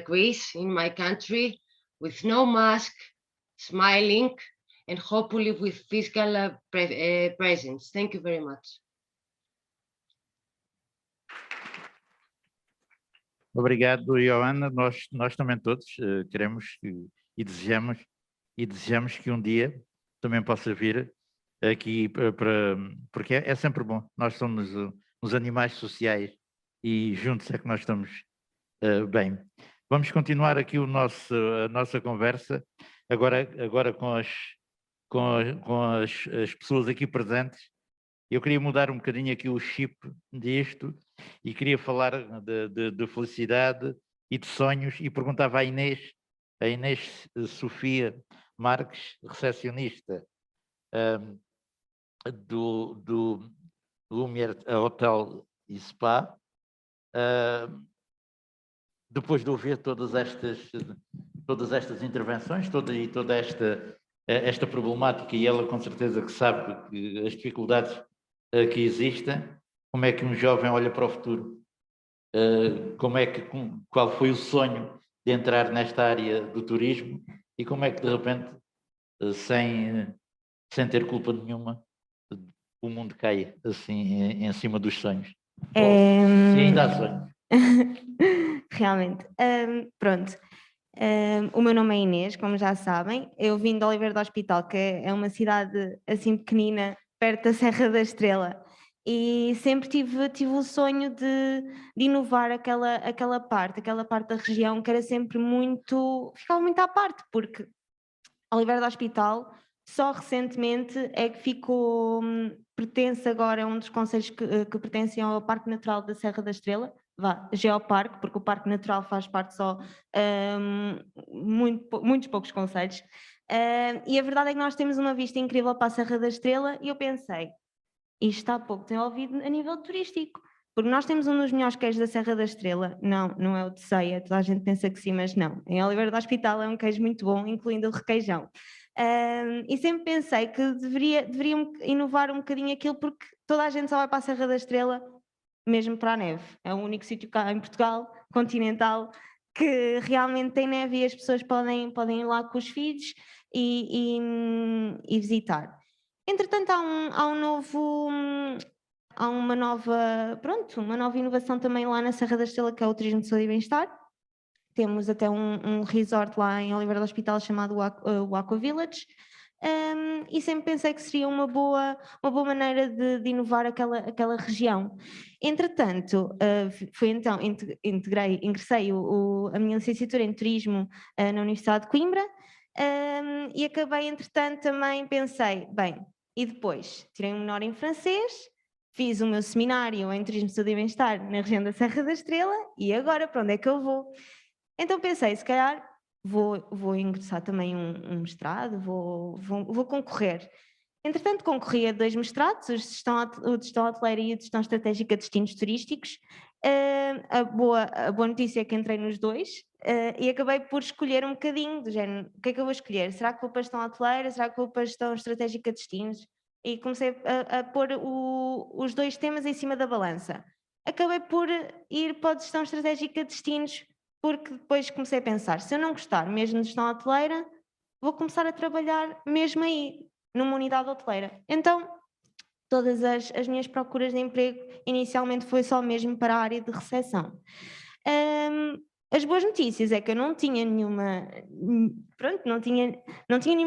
Greece, in my country, with no mask, smiling, and hopefully with physical presence. Thank you very much. Obrigado, Joana. Nós também todos queremos e desejamos que um dia também possa vir aqui porque é sempre bom. Nós somos uns animais sociais e juntos é que nós estamos bem. Vamos continuar aqui a nossa conversa, agora com as pessoas aqui presentes. Eu queria mudar um bocadinho aqui o chip disto e queria falar de felicidade e de sonhos e perguntava à Inês Sofia Marques, recepcionista do Lumière Hotel e Spa, depois de ouvir todas estas intervenções, toda esta problemática, e ela com certeza que sabe que as dificuldades que existem, como é que um jovem olha para o futuro? Qual foi o sonho de entrar nesta área do turismo e como é que de repente, sem ter culpa nenhuma, o mundo cai assim em cima dos sonhos? Se ainda há sonhos. Realmente. Pronto. O meu nome é Inês, como já sabem. Eu vim de Oliveira do Hospital, que é uma cidade assim pequenina, perto da Serra da Estrela. E sempre tive o sonho de inovar aquela parte da região que era sempre ficava muito à parte, porque Oliveira do Hospital só recentemente é que ficou, pertence agora a um dos concelhos que pertencem ao Parque Natural da Serra da Estrela, Geoparque, porque o Parque Natural faz parte só muitos poucos concelhos, e a verdade é que nós temos uma vista incrível para a Serra da Estrela e eu pensei, isto está pouco desenvolvido a nível turístico, porque nós temos um dos melhores queijos da Serra da Estrela, não é o de Ceia, toda a gente pensa que sim, mas não, em Oliveira do Hospital é um queijo muito bom, incluindo o requeijão. E sempre pensei que deveriam inovar um bocadinho aquilo, porque toda a gente só vai para a Serra da Estrela mesmo para a neve, é o único sítio cá em Portugal, continental, que realmente tem neve e as pessoas podem ir lá com os filhos e visitar. Entretanto, há uma nova inovação também lá na Serra da Estrela, que é o turismo de saúde e bem-estar. Temos até um resort lá em Oliveira do Hospital chamado o Aqua Village, e sempre pensei que seria uma boa maneira de inovar aquela região. Entretanto, ingressei a minha licenciatura em turismo na Universidade de Coimbra, e acabei, entretanto, também pensei, bem, e depois tirei um menor em francês, fiz o meu seminário em turismo, saúde e bem-estar na região da Serra da Estrela, e agora para onde é que eu vou? Então pensei, se calhar vou ingressar também um mestrado, vou concorrer. Entretanto, concorri a 2 mestrados, o de gestão hoteleira e o de gestão estratégica de destinos turísticos. A boa notícia é que entrei nos 2 e acabei por escolher um bocadinho do género, o que é que eu vou escolher? Será que vou para a gestão hoteleira? Será que vou para a gestão estratégica de destinos? E comecei a pôr os 2 temas em cima da balança. Acabei por ir para a gestão estratégica de destinos, porque depois comecei a pensar, se eu não gostar mesmo de gestão hoteleira, vou começar a trabalhar mesmo aí, numa unidade hoteleira. Então, todas as minhas procuras de emprego inicialmente foi só mesmo para a área de recepção. As boas notícias é que eu não tinha nenhuma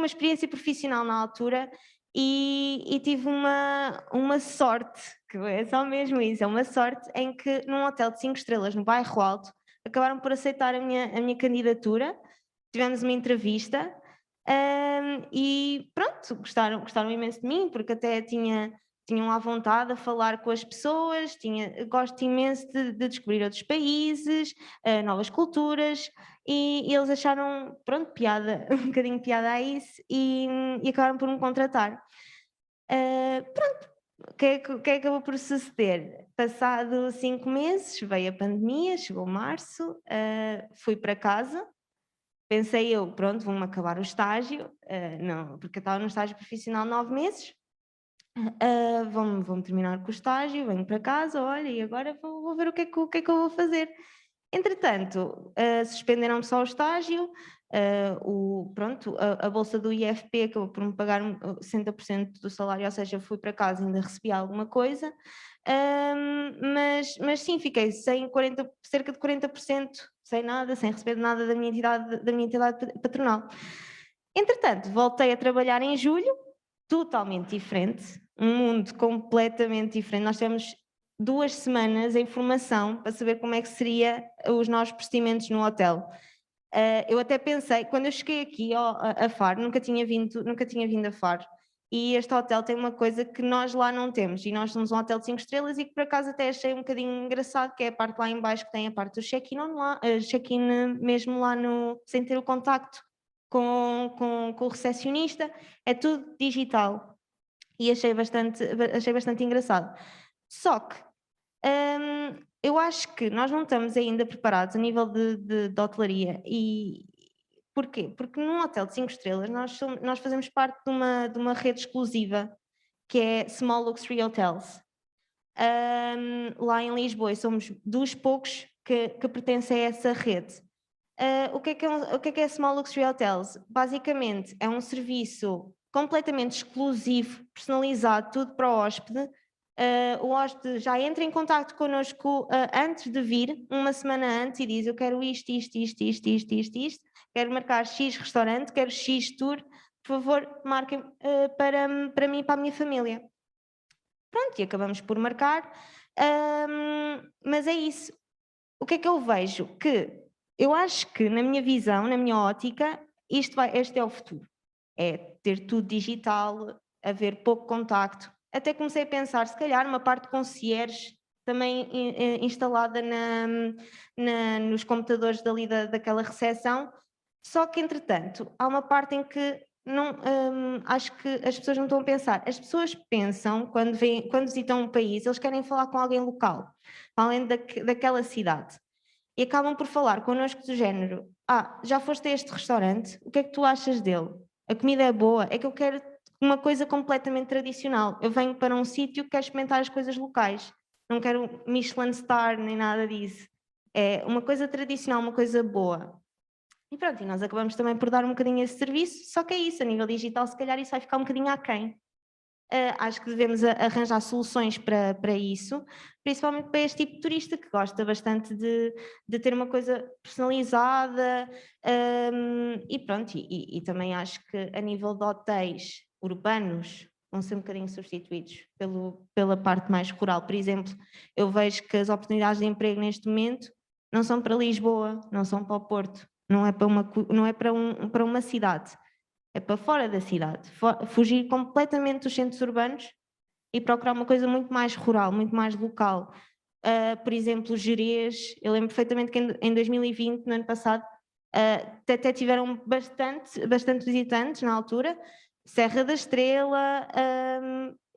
experiência profissional na altura e tive uma sorte, que é só mesmo isso, é uma sorte em que num hotel de 5 estrelas no Bairro Alto acabaram por aceitar a minha candidatura, tivemos uma entrevista e pronto, gostaram imenso de mim, porque até tinham à vontade a falar com as pessoas, gosto imenso de descobrir outros países, novas culturas, e eles acharam, pronto, um bocadinho piada a isso, e acabaram por me contratar. Pronto, o que é que acabou por suceder? Passado 5 meses, veio a pandemia, chegou março, fui para casa, pensei eu, pronto, vou-me acabar o estágio, não, porque eu estava no estágio profissional 9 meses, vou-me terminar com o estágio, venho para casa, olha, e agora vou ver o que é que eu vou fazer. Entretanto, suspenderam-me só o estágio, a bolsa do IFP acabou por me pagar 60% do salário, ou seja, fui para casa e ainda recebi alguma coisa, mas sim, fiquei sem cerca de 40%, sem nada, sem receber nada da minha entidade patronal. Entretanto, voltei a trabalhar em julho, totalmente diferente, um mundo completamente diferente. Nós temos 2 semanas em formação para saber como é que seria os nossos procedimentos no hotel. Eu até pensei, quando eu cheguei aqui a Faro, nunca tinha vindo a Faro, e este hotel tem uma coisa que nós lá não temos, e nós somos um hotel de 5 estrelas e que por acaso até achei um bocadinho engraçado, que é a parte lá em baixo que tem a parte do check-in mesmo lá sem ter o contacto com o recepcionista, é tudo digital. e achei bastante engraçado. Só que eu acho que nós não estamos ainda preparados a nível de hotelaria. E porquê? Porque num hotel de 5 estrelas nós fazemos parte de uma rede exclusiva que é Small Luxury Hotels. Lá em Lisboa, e somos dos poucos que pertencem a essa rede. O que é que Small Luxury Hotels? Basicamente é um serviço completamente exclusivo, personalizado, tudo para o hóspede. O hóspede já entra em contato connosco antes de vir, uma semana antes, e diz: eu quero isto, quero marcar X restaurante, quero X tour, por favor, marquem para mim e para a minha família. Pronto, e acabamos por marcar, mas é isso. O que é que eu vejo? Que eu acho que, na minha visão, na minha ótica, este é o futuro. É ter tudo digital, haver pouco contacto. Até comecei a pensar, se calhar, uma parte de concierge também instalada nos computadores dali daquela recepção. Só que, entretanto, há uma parte em que acho que as pessoas não estão a pensar. As pessoas pensam, quando visitam um país, eles querem falar com alguém local, além daquela cidade. E acabam por falar connosco do género: já foste a este restaurante? O que é que tu achas dele? A comida é boa? É que eu quero uma coisa completamente tradicional. Eu venho para um sítio que quero experimentar as coisas locais. Não quero Michelin Star nem nada disso. É uma coisa tradicional, uma coisa boa. E pronto, e nós acabamos também por dar um bocadinho esse serviço, só que é isso, a nível digital se calhar isso vai ficar um bocadinho aquém. Acho que devemos arranjar soluções para isso, principalmente para este tipo de turista que gosta bastante de ter uma coisa personalizada, e pronto, e também acho que a nível de hotéis urbanos vão ser um bocadinho substituídos pela parte mais rural. Por exemplo, eu vejo que as oportunidades de emprego neste momento não são para Lisboa, não são para o Porto, não é para uma cidade. É para fora da cidade, fugir completamente dos centros urbanos e procurar uma coisa muito mais rural, muito mais local. Por exemplo, Gerês, eu lembro perfeitamente que em 2020, no ano passado, até tiveram bastante visitantes na altura, Serra da Estrela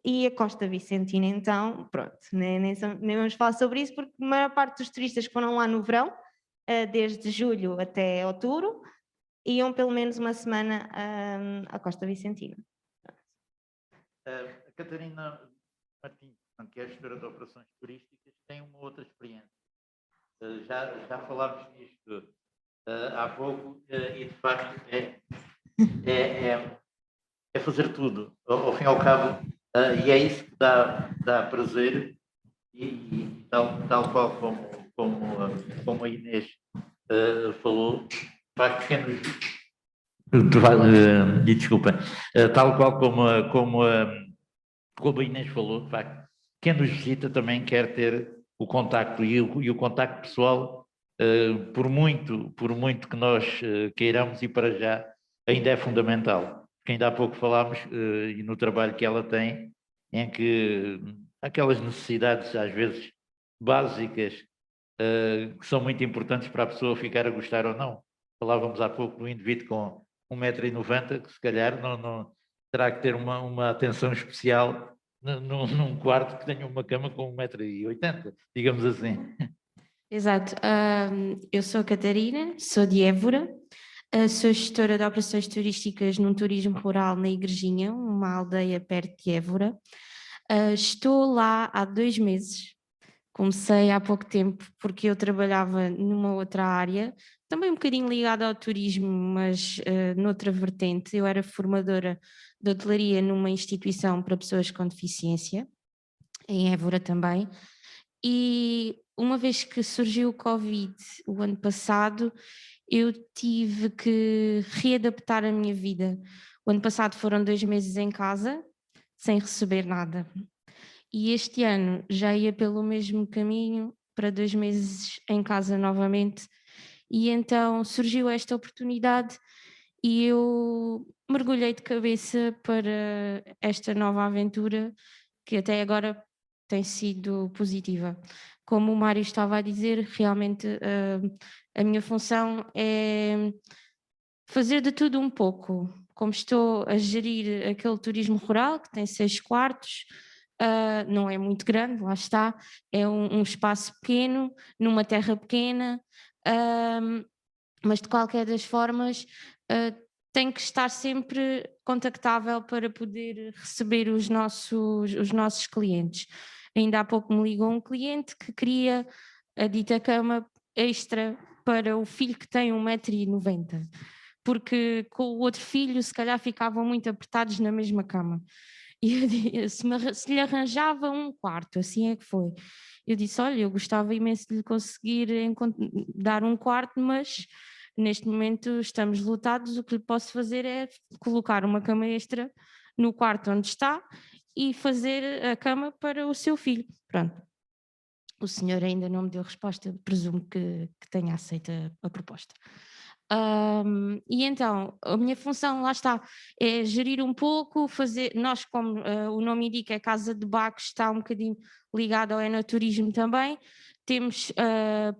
e a Costa Vicentina. Então, pronto, nem vamos falar sobre isso, porque a maior parte dos turistas que foram lá no verão, desde julho até outubro, iam pelo menos uma semana à Costa Vicentina. A Catarina Martins, que é a gestora de operações turísticas, tem uma outra experiência. Já falámos nisto há pouco e, de facto, é fazer tudo, ao fim e ao cabo, e é isso que dá prazer, e tal qual como a Inês falou, de facto, desculpa, tal qual como a Inês falou, de facto, quem nos visita também quer ter o contacto e o contacto pessoal, por muito que nós queiramos, e para já ainda é fundamental. Porque ainda há pouco falámos, e no trabalho que ela tem, em que aquelas necessidades às vezes básicas que são muito importantes para a pessoa ficar a gostar ou não. Falávamos há pouco do indivíduo com 1,90 m, que se calhar não terá que ter uma atenção especial num quarto que tenha uma cama com 1,80 m, digamos assim. Exato. Eu sou a Catarina, sou de Évora, sou gestora de operações turísticas num turismo rural na Igrejinha, uma aldeia perto de Évora. Estou lá há 2 meses. Comecei há pouco tempo porque eu trabalhava numa outra área, também um bocadinho ligada ao turismo, mas noutra vertente. Eu era formadora de hotelaria numa instituição para pessoas com deficiência, em Évora também. E uma vez que surgiu o Covid o ano passado, eu tive que readaptar a minha vida. O ano passado foram 2 meses em casa, sem receber nada. E este ano já ia pelo mesmo caminho, para 2 meses em casa novamente. E então surgiu esta oportunidade e eu mergulhei de cabeça para esta nova aventura, que até agora tem sido positiva. Como o Mário estava a dizer, realmente a minha função é fazer de tudo um pouco, como estou a gerir aquele turismo rural, que tem 6 quartos, não é muito grande, lá está, é um espaço pequeno, numa terra pequena, mas de qualquer das formas tenho que estar sempre contactável para poder receber os nossos clientes. Ainda há pouco me ligou um cliente que queria a dita cama extra para o filho que tem 1,90 m, porque com o outro filho se calhar ficavam muito apertados na mesma cama. E eu disse, se lhe arranjava um quarto, assim é que foi. Eu disse, olha, eu gostava imenso de lhe conseguir dar um quarto, mas neste momento estamos lotados, o que lhe posso fazer é colocar uma cama extra no quarto onde está e fazer a cama para o seu filho. Pronto. O senhor ainda não me deu resposta, presumo que tenha aceito a proposta. E então, a minha função, lá está, é gerir um pouco, fazer, nós como o nome indica, a Casa de Bacos está um bocadinho ligada ao enoturismo também, temos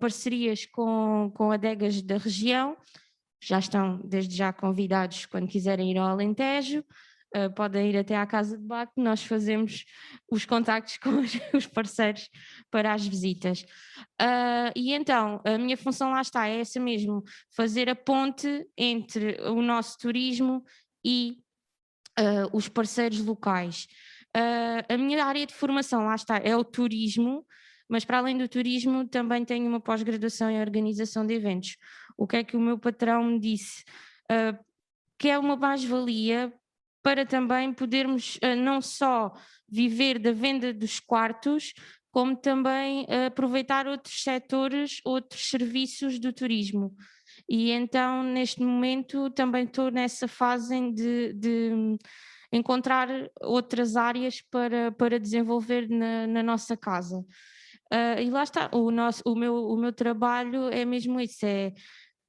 parcerias com adegas da região, já estão desde já convidados quando quiserem ir ao Alentejo, podem ir até à Casa de Baco, nós fazemos os contactos com os parceiros para as visitas. E então, a minha função lá está, é essa mesmo, fazer a ponte entre o nosso turismo e os parceiros locais. A minha área de formação, lá está, é o turismo, mas para além do turismo também tenho uma pós-graduação em organização de eventos. O que é que o meu patrão me disse? Que é uma mais-valia para também podermos não só viver da venda dos quartos, como também aproveitar outros setores, outros serviços do turismo. E então, neste momento, também estou nessa fase de encontrar outras áreas para desenvolver na nossa casa. E lá está, o meu trabalho é mesmo isso, é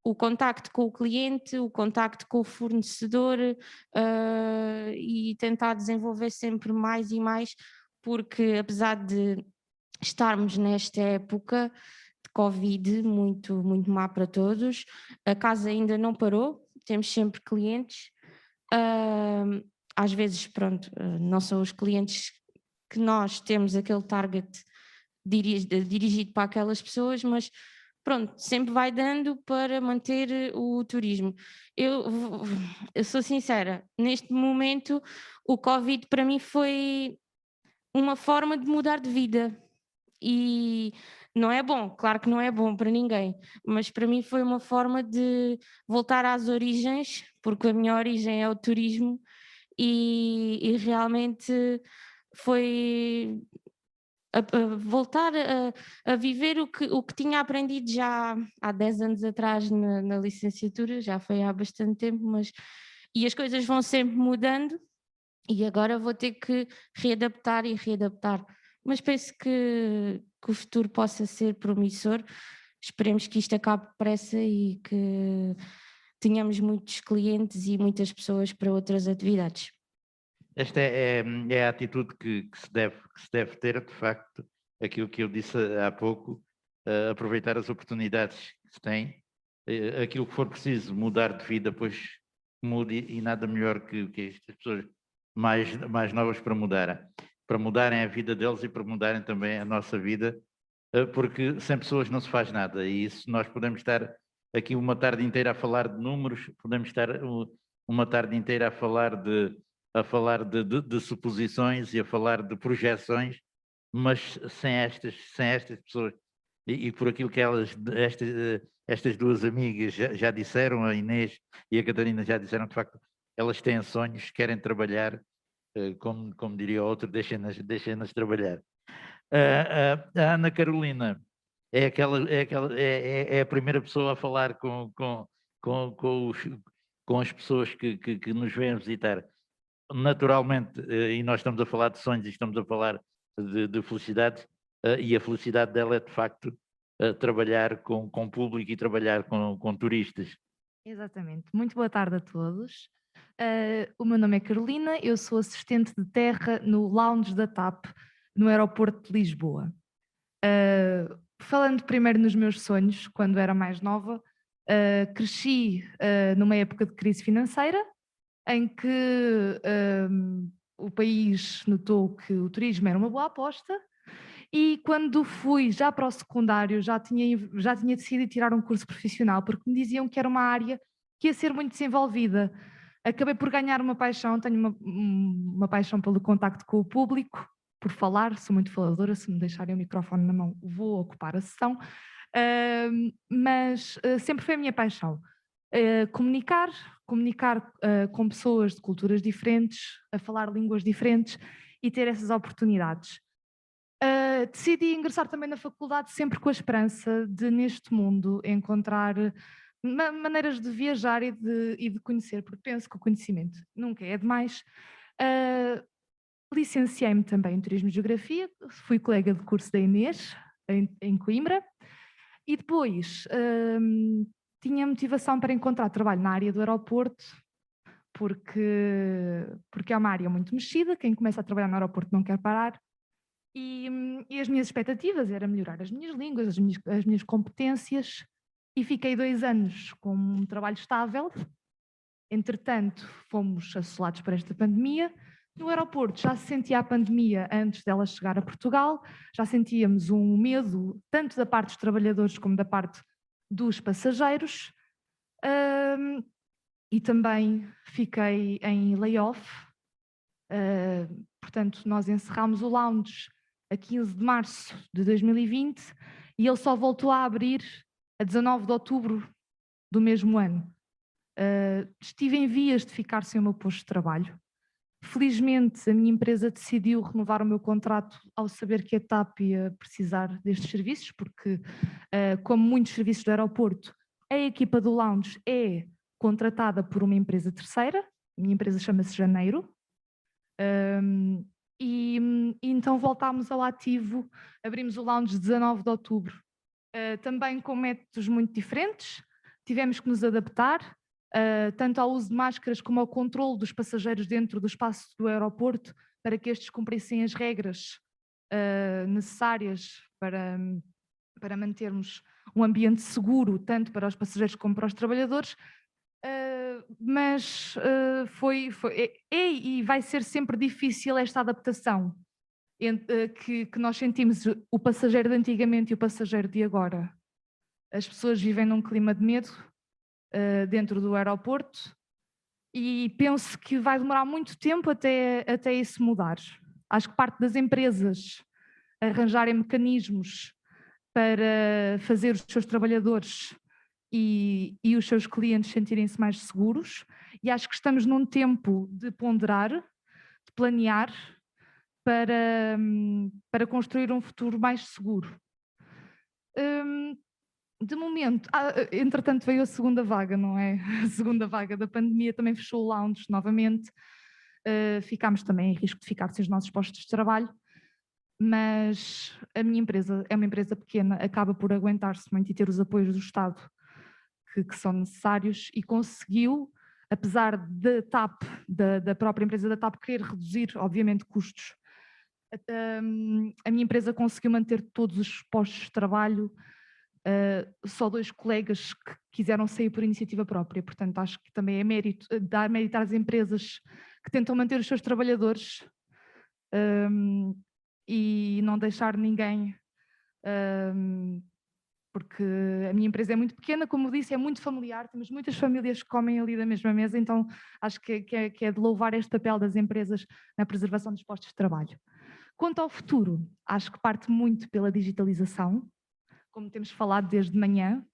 o contacto com o cliente, o contacto com o fornecedor e tentar desenvolver sempre mais e mais, porque apesar de estarmos nesta época de Covid muito, muito má para todos, a casa ainda não parou, temos sempre clientes, às vezes pronto, não são os clientes que nós temos aquele target dirigido para aquelas pessoas, mas pronto, sempre vai dando para manter o turismo. Eu sou sincera, neste momento o Covid para mim foi uma forma de mudar de vida e não é bom, claro que não é bom para ninguém, mas para mim foi uma forma de voltar às origens, porque a minha origem é o turismo e realmente foi voltar a viver o que tinha aprendido já há 10 anos atrás na licenciatura, já foi há bastante tempo, e as coisas vão sempre mudando e agora vou ter que readaptar e readaptar. Mas penso que o futuro possa ser promissor, esperemos que isto acabe depressa e que tenhamos muitos clientes e muitas pessoas para outras atividades. Esta é a atitude que se deve ter, de facto, aquilo que eu disse há pouco, aproveitar as oportunidades que se tem, aquilo que for preciso mudar de vida, pois mude, e nada melhor que estas pessoas mais novas para mudarem a vida deles e para mudarem também a nossa vida, porque sem pessoas não se faz nada, e isso nós podemos estar aqui uma tarde inteira a falar de números, podemos estar uma tarde inteira a falar de suposições e a falar de projeções, mas sem estas pessoas e por aquilo que estas duas amigas já disseram, a Inês e a Catarina já disseram, de facto, elas têm sonhos, querem trabalhar, como diria o outro, deixem-nas trabalhar. A Ana Carolina é a primeira pessoa a falar com as pessoas que nos vêm visitar. Naturalmente, e nós estamos a falar de sonhos e estamos a falar de felicidade, e a felicidade dela é de facto trabalhar com público e trabalhar com turistas. Exatamente. Muito boa tarde a todos. O meu nome é Carolina, eu sou assistente de terra no lounge da TAP, no aeroporto de Lisboa. Falando primeiro nos meus sonhos, quando era mais nova, cresci numa época de crise financeira, em que o país notou que o turismo era uma boa aposta e quando fui já para o secundário já tinha decidido tirar um curso profissional porque me diziam que era uma área que ia ser muito desenvolvida. Acabei por ganhar uma paixão, tenho uma paixão pelo contacto com o público, por falar, sou muito faladora, se me deixarem o microfone na mão vou ocupar a sessão, mas sempre foi a minha paixão. Comunicar com pessoas de culturas diferentes, a falar línguas diferentes e ter essas oportunidades. Decidi ingressar também na faculdade sempre com a esperança de, neste mundo, encontrar maneiras de viajar e de conhecer, porque penso que o conhecimento nunca é demais. Licenciei-me também em Turismo e Geografia, fui colega de curso da Inês, em Coimbra, e depois tinha motivação para encontrar trabalho na área do aeroporto, porque é uma área muito mexida, quem começa a trabalhar no aeroporto não quer parar, e as minhas expectativas era melhorar as minhas línguas, as minhas competências, e fiquei 2 anos com um trabalho estável. Entretanto, fomos assolados por esta pandemia. No aeroporto já se sentia a pandemia antes dela chegar a Portugal, já sentíamos um medo tanto da parte dos trabalhadores como da parte dos passageiros, e também fiquei em layoff. Portanto, nós encerrámos o lounge a 15 de março de 2020 e ele só voltou a abrir a 19 de outubro do mesmo ano. Estive em vias de ficar sem o meu posto de trabalho. Felizmente, a minha empresa decidiu renovar o meu contrato ao saber que a TAP ia precisar destes serviços, porque, como muitos serviços do aeroporto, a equipa do lounge é contratada por uma empresa terceira. A minha empresa chama-se Janeiro. E então voltámos ao ativo, abrimos o lounge 19 de outubro, também com métodos muito diferentes. Tivemos que nos adaptar, tanto ao uso de máscaras como ao controle dos passageiros dentro do espaço do aeroporto, para que estes cumprissem as regras necessárias para mantermos um ambiente seguro, tanto para os passageiros como para os trabalhadores. Mas e vai ser sempre difícil esta adaptação que nós sentimos, o passageiro de antigamente e o passageiro de agora. As pessoas vivem num clima de medo dentro do aeroporto e penso que vai demorar muito tempo até isso mudar. Acho que parte das empresas arranjarem mecanismos para fazer os seus trabalhadores e os seus clientes sentirem-se mais seguros, e acho que estamos num tempo de ponderar, de planear para construir um futuro mais seguro. De momento, entretanto veio a segunda vaga, não é? A segunda vaga da pandemia também fechou o lounge novamente, ficámos também em risco de ficar sem os nossos postos de trabalho, mas a minha empresa é uma empresa pequena, acaba por aguentar-se muito e ter os apoios do Estado que são necessários, e conseguiu, apesar da própria empresa da TAP querer reduzir, obviamente, custos, a minha empresa conseguiu manter todos os postos de trabalho. Só 2 colegas que quiseram sair por iniciativa própria, portanto acho que também é mérito, dar mérito às empresas que tentam manter os seus trabalhadores e não deixar ninguém, porque a minha empresa é muito pequena, como disse, é muito familiar, temos muitas famílias que comem ali da mesma mesa, então acho que é de louvar este papel das empresas na preservação dos postos de trabalho. Quanto ao futuro, acho que parte muito pela digitalização, como temos falado desde manhã.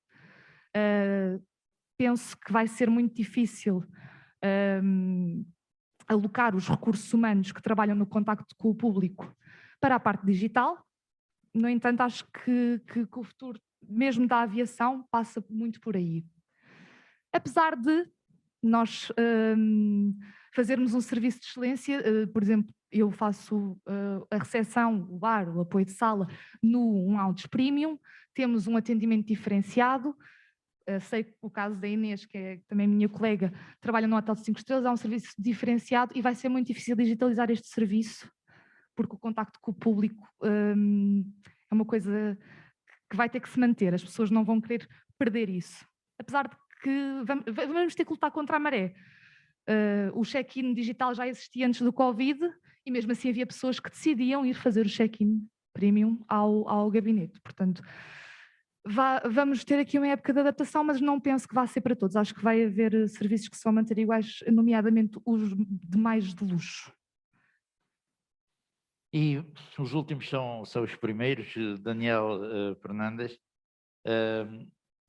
Penso que vai ser muito difícil alocar os recursos humanos que trabalham no contacto com o público para a parte digital. No entanto, acho que o futuro, mesmo da aviação, passa muito por aí. Apesar de nós fazermos um serviço de excelência, por exemplo, eu faço a recepção, o bar, o apoio de sala no lounge premium, temos um atendimento diferenciado. Sei que o caso da Inês, que é também minha colega, trabalha no hotel de 5 estrelas, é um serviço diferenciado e vai ser muito difícil digitalizar este serviço, porque o contacto com o público é uma coisa que vai ter que se manter, as pessoas não vão querer perder isso. Apesar de que vamos ter que lutar contra a maré. O check-in digital já existia antes do Covid e mesmo assim havia pessoas que decidiam ir fazer o check-in premium ao gabinete. Portanto, vamos ter aqui uma época de adaptação, mas não penso que vá ser para todos. Acho que vai haver serviços que se vão manter iguais, nomeadamente os de mais de luxo. E os últimos são os primeiros, Daniel Fernandes.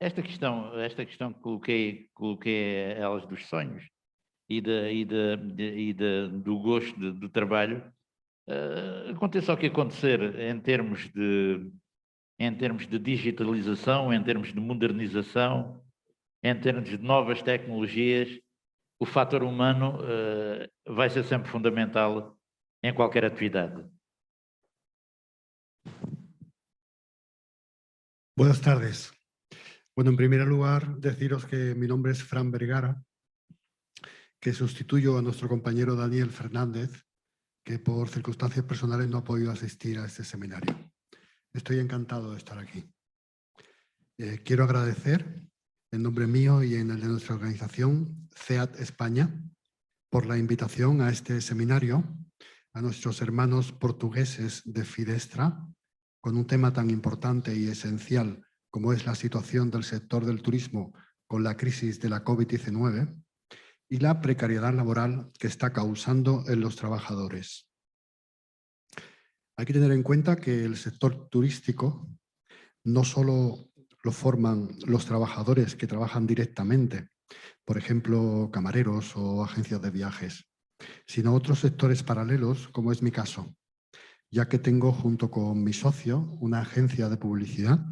Esta questão que coloquei a elas dos sonhos do gosto do trabalho, aconteça o que acontecer em termos de digitalização, em termos de modernização, em termos de novas tecnologias, o fator humano vai ser sempre fundamental en cualquier actividad. Buenas tardes. Bueno, en primer lugar, deciros que mi nombre es Fran Vergara, que sustituyo a nuestro compañero Daniel Fernández, que por circunstancias personales no ha podido asistir a este seminario. Estoy encantado de estar aquí. Quiero agradecer, en nombre mío y en el de nuestra organización, CEAT España, por la invitación a este seminario, a nuestros hermanos portugueses de Fidestra, con un tema tan importante y esencial como es la situación del sector del turismo con la crisis de la COVID-19 y la precariedad laboral que está causando en los trabajadores. Hay que tener en cuenta que el sector turístico no solo lo forman los trabajadores que trabajan directamente, por ejemplo, camareros o agencias de viajes, sino otros sectores paralelos, como es mi caso, ya que tengo junto con mi socio una agencia de publicidad.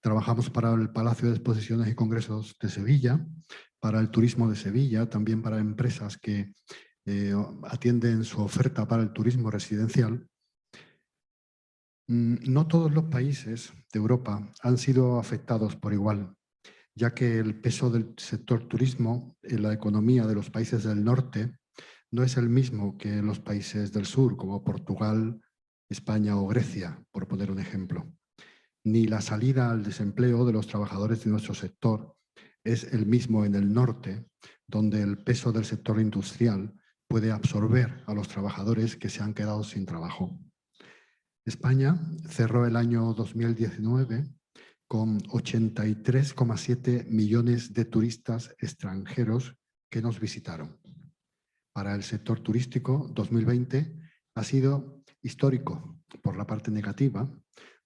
Trabajamos para el Palacio de Exposiciones y Congresos de Sevilla, para el turismo de Sevilla, también para empresas que atienden su oferta para el turismo residencial. No todos los países de Europa han sido afectados por igual, ya que el peso del sector turismo en la economía de los países del norte no es el mismo que en los países del sur, como Portugal, España o Grecia, por poner un ejemplo. Ni la salida al desempleo de los trabajadores de nuestro sector es el mismo en el norte, donde el peso del sector industrial puede absorber a los trabajadores que se han quedado sin trabajo. España cerró el año 2019 con 83,7 millones de turistas extranjeros que nos visitaron. Para el sector turístico, 2020 ha sido histórico por la parte negativa.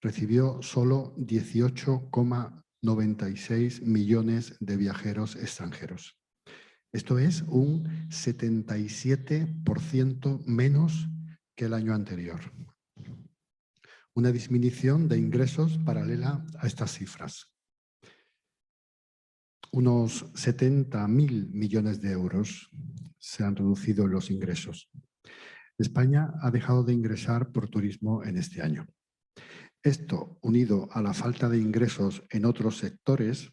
Recibió solo 18,96 millones de viajeros extranjeros. Esto es un 77% menos que el año anterior. Una disminución de ingresos paralela a estas cifras. Unos 70.000 millones de euros se han reducido los ingresos. España ha dejado de ingresar por turismo en este año. Esto, unido a la falta de ingresos en otros sectores,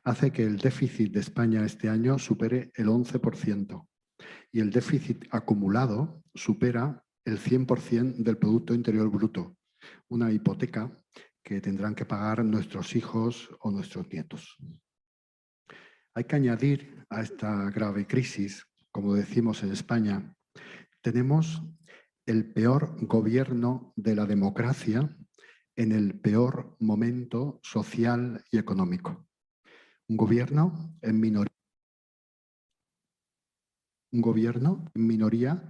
hace que el déficit de España este año supere el 11% y el déficit acumulado supera el 100% del Producto Interior Bruto, una hipoteca que tendrán que pagar nuestros hijos o nuestros nietos. Hay que añadir a esta grave crisis, como decimos en España, tenemos el peor gobierno de la democracia en el peor momento social y económico. Un gobierno en minoría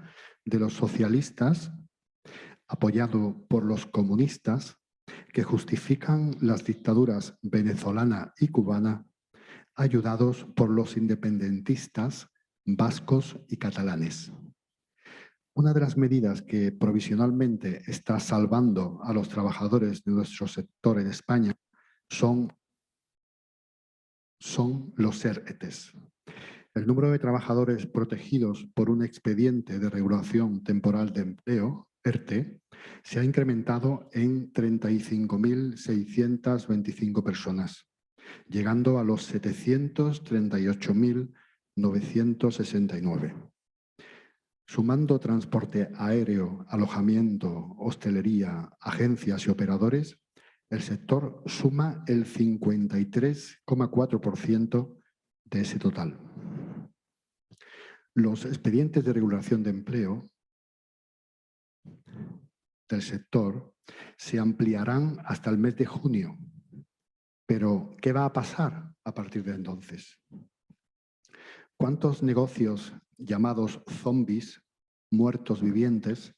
de los socialistas, apoyado por los comunistas, que justifican las dictaduras venezolana y cubana, ayudados por los independentistas vascos y catalanes. Una de las medidas que provisionalmente está salvando a los trabajadores de nuestro sector en España son los ERTEs. El número de trabajadores protegidos por un expediente de regulación temporal de empleo, ERTE, se ha incrementado en 35.625 personas, llegando a los 738.969. Sumando transporte aéreo, alojamiento, hostelería, agencias y operadores, el sector suma el 53,4% de ese total. los expedientes de regulación de empleo del sector se ampliarán hasta el mes de junio. Pero, ¿qué va a pasar a partir de entonces? ¿Cuántos negocios llamados zombies, muertos vivientes,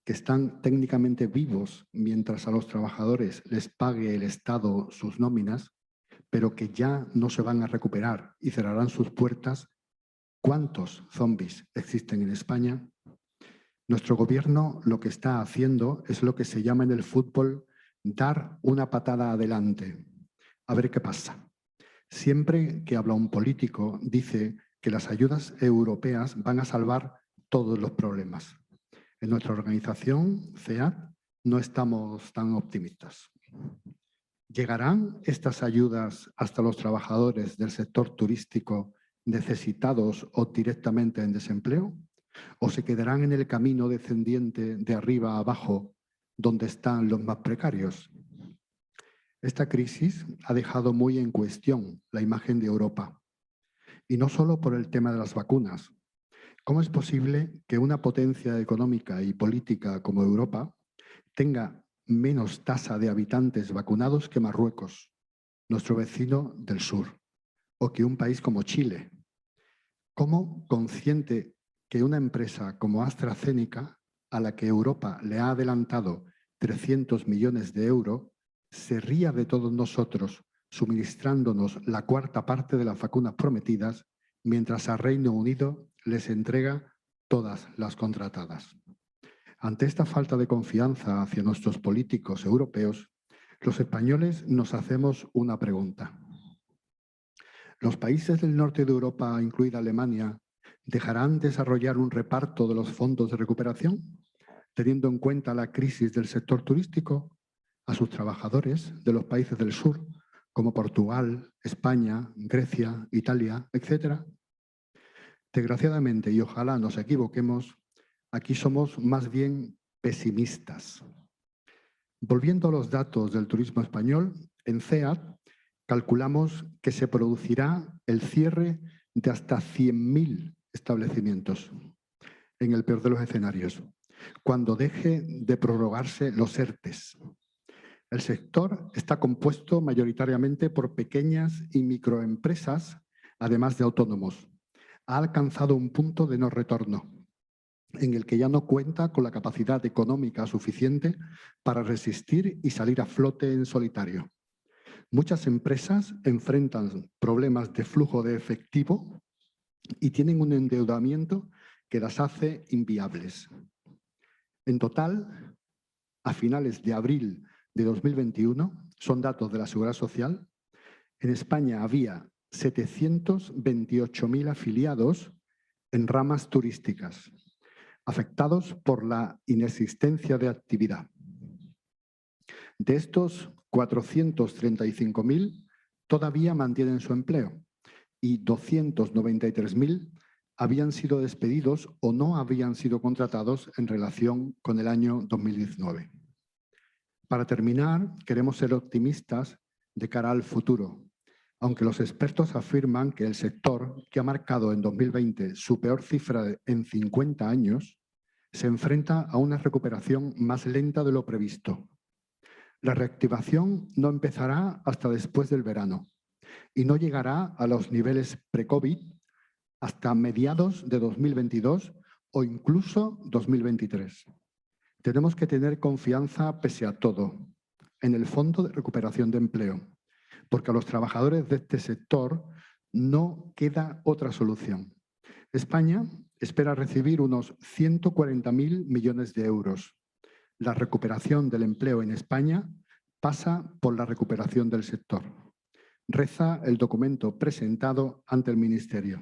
que están técnicamente vivos mientras a los trabajadores les pague el Estado sus nóminas, pero que ya no se van a recuperar y cerrarán sus puertas? ¿Cuántos zombies existen en España? Nuestro gobierno lo que está haciendo es lo que se llama en el fútbol dar una patada adelante. A ver qué pasa. Siempre que habla un político, dice que las ayudas europeas van a salvar todos los problemas. En nuestra organización, CEAT, no estamos tan optimistas. ¿Llegarán estas ayudas hasta los trabajadores del sector turístico necesitados o directamente en desempleo? ¿O se quedarán en el camino descendiente de arriba a abajo, donde están los más precarios? Esta crisis ha dejado muy en cuestión la imagen de Europa. Y no solo por el tema de las vacunas. ¿Cómo es posible que una potencia económica y política como Europa tenga menos tasa de habitantes vacunados que Marruecos, nuestro vecino del sur, o que un país como Chile? ¿Cómo, consciente que una empresa como AstraZeneca, a la que Europa le ha adelantado 300 millones de euros, se ría de todos nosotros suministrándonos la cuarta parte de las vacunas prometidas, mientras a Reino Unido les entrega todas las contratadas? Ante esta falta de confianza hacia nuestros políticos europeos, los españoles nos hacemos una pregunta. ¿Los países del norte de Europa, incluida Alemania, dejarán desarrollar un reparto de los fondos de recuperación, teniendo en cuenta la crisis del sector turístico, a sus trabajadores de los países del sur, como Portugal, España, Grecia, Italia, etcétera? Desgraciadamente, y ojalá nos equivoquemos, aquí somos más bien pesimistas. Volviendo a los datos del turismo español, en CEAT calculamos que se producirá el cierre de hasta 100.000 establecimientos, en el peor de los escenarios, cuando deje de prorrogarse los ERTES. El sector está compuesto mayoritariamente por pequeñas y microempresas, además de autónomos. Ha alcanzado un punto de no retorno, en el que ya no cuenta con la capacidad económica suficiente para resistir y salir a flote en solitario. Muchas empresas enfrentan problemas de flujo de efectivo y tienen un endeudamiento que las hace inviables. En total, a finales de abril de 2021, son datos de la Seguridad Social, en España había 728.000 afiliados en ramas turísticas, afectados por la inexistencia de actividad. De estos, 435.000 todavía mantienen su empleo y 293.000 habían sido despedidos o no habían sido contratados en relación con el año 2019. Para terminar, queremos ser optimistas de cara al futuro, aunque los expertos afirman que el sector, que ha marcado en 2020 su peor cifra en 50 años, se enfrenta a una recuperación más lenta de lo previsto. La reactivación no empezará hasta después del verano y no llegará a los niveles pre-COVID hasta mediados de 2022 o incluso 2023. Tenemos que tener confianza pese a todo en el Fondo de Recuperación de Empleo, porque a los trabajadores de este sector no queda otra solución. España espera recibir unos 140.000 millones de euros. La recuperación del empleo en España pasa por la recuperación del sector. Reza el documento presentado ante el Ministerio.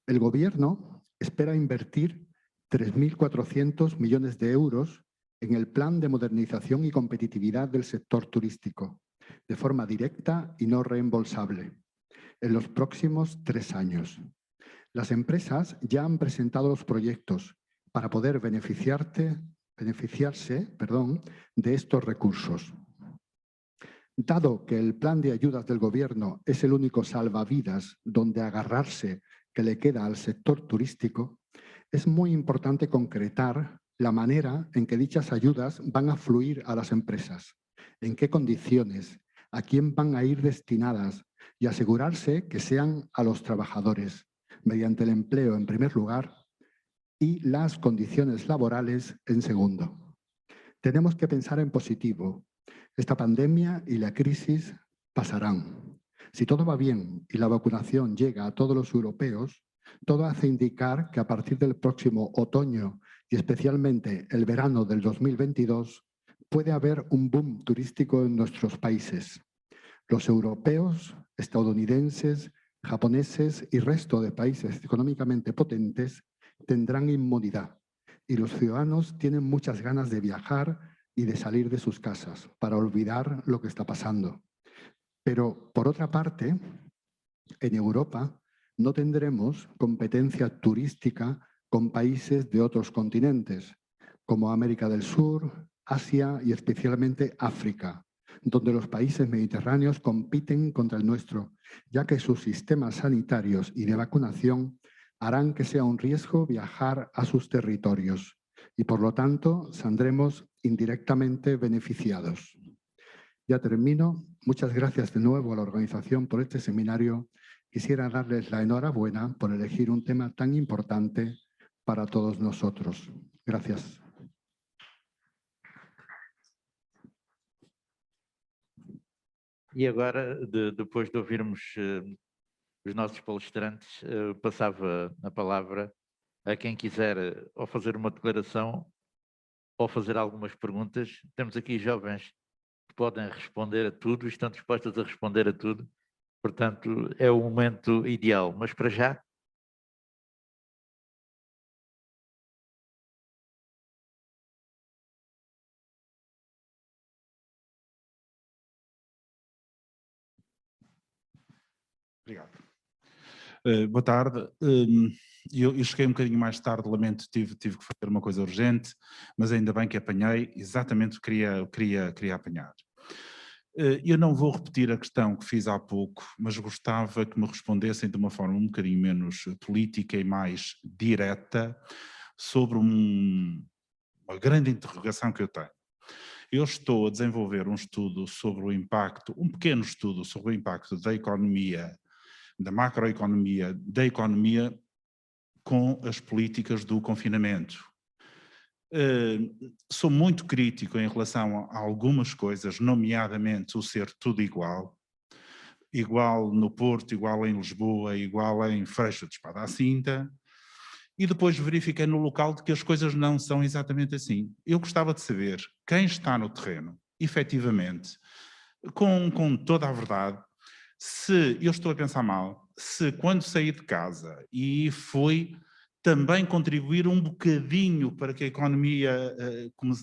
El Gobierno espera invertir 3.400 millones de euros en el Plan de Modernización y Competitividad del Sector Turístico, de forma directa y no reembolsable, en los próximos 3 años. Las empresas ya han presentado los proyectos para poder beneficiarse de estos recursos. Dado que el plan de ayudas del Gobierno es el único salvavidas donde agarrarse que le queda al sector turístico, es muy importante concretar la manera en que dichas ayudas van a fluir a las empresas, en qué condiciones, a quién van a ir destinadas y asegurarse que sean a los trabajadores, mediante el empleo en primer lugar y las condiciones laborales en segundo. Tenemos que pensar en positivo. Esta pandemia y la crisis pasarán. Si todo va bien y la vacunación llega a todos los europeos, todo hace indicar que a partir del próximo otoño y especialmente el verano del 2022 puede haber un boom turístico en nuestros países. Los europeos, estadounidenses, japoneses y resto de países económicamente potentes tendrán inmunidad y los ciudadanos tienen muchas ganas de viajar y de salir de sus casas para olvidar lo que está pasando. Pero, por otra parte, en Europa no tendremos competencia turística con países de otros continentes, como América del Sur, Asia y especialmente África, donde los países mediterráneos compiten contra el nuestro, ya que sus sistemas sanitarios y de vacunación harán que sea un riesgo viajar a sus territorios y, por lo tanto, saldremos indirectamente beneficiados. Ya termino. Muchas gracias de nuevo a la organización por este seminario. Quisiera darles la enhorabuena por elegir un tema tan importante para todos nosotros. Gracias. E agora, depois de ouvirmos os nossos palestrantes, passava a palavra a quem quiser ou fazer uma declaração ou fazer algumas perguntas. Temos aqui jovens que podem responder a tudo, estão dispostos a responder a tudo, portanto é o momento ideal, mas para já. Obrigado. Boa tarde. Eu cheguei um bocadinho mais tarde, lamento, tive que fazer uma coisa urgente, mas ainda bem que apanhei exatamente o que queria apanhar. Eu não vou repetir a questão que fiz há pouco, mas gostava que me respondessem de uma forma um bocadinho menos política e mais direta sobre uma grande interrogação que eu tenho. Eu estou a desenvolver um estudo sobre o impacto, um pequeno estudo sobre o impacto da economia, da macroeconomia, da economia com as políticas do confinamento. Sou muito crítico em relação a algumas coisas, nomeadamente o ser tudo igual. Igual no Porto, igual em Lisboa, igual em Freixo de Espada à Cinta. E depois verifiquei no local de que as coisas não são exatamente assim. Eu gostava de saber quem está no terreno, efetivamente, com toda a verdade, se eu estou a pensar mal, se quando saí de casa e fui também contribuir um bocadinho para que a economia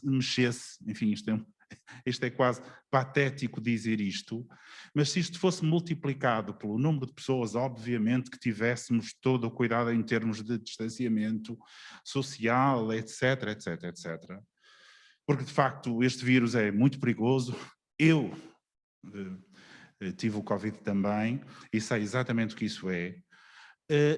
mexesse, enfim, isto é quase patético dizer isto, mas se isto fosse multiplicado pelo número de pessoas, obviamente que tivéssemos todo o cuidado em termos de distanciamento social, etc, etc, etc. Porque de facto este vírus é muito perigoso. Eu tive o Covid também e sei exatamente o que isso é.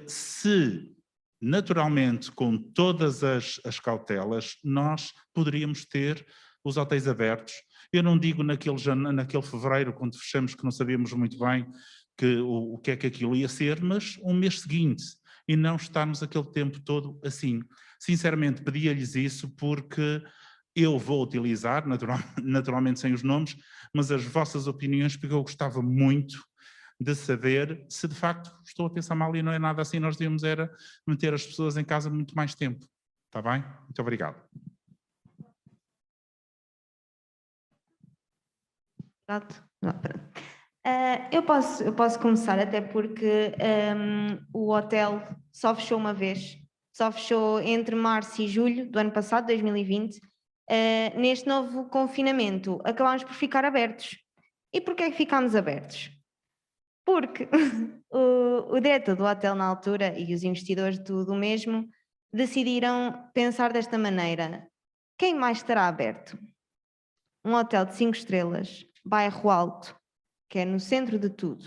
Se naturalmente, com todas as cautelas, nós poderíamos ter os hotéis abertos. Eu não digo naquele fevereiro, quando fechamos, que não sabíamos muito bem o que é que aquilo ia ser, mas um mês seguinte, e não estarmos aquele tempo todo assim. Sinceramente, pedia-lhes isso porque eu vou utilizar, naturalmente sem os nomes, mas as vossas opiniões, porque eu gostava muito de saber se de facto estou a pensar mal e não é nada assim, nós devíamos era manter as pessoas em casa muito mais tempo. Está bem? Muito obrigado. Eu posso começar, até porque o hotel só fechou uma vez, só fechou entre março e julho do ano passado, 2020. Neste novo confinamento acabámos por ficar abertos. E porquê é que ficámos abertos? Porque o diretor do hotel na altura e os investidores do mesmo decidiram pensar desta maneira: quem mais estará aberto? Um hotel de 5 estrelas, bairro alto, que é no centro de tudo.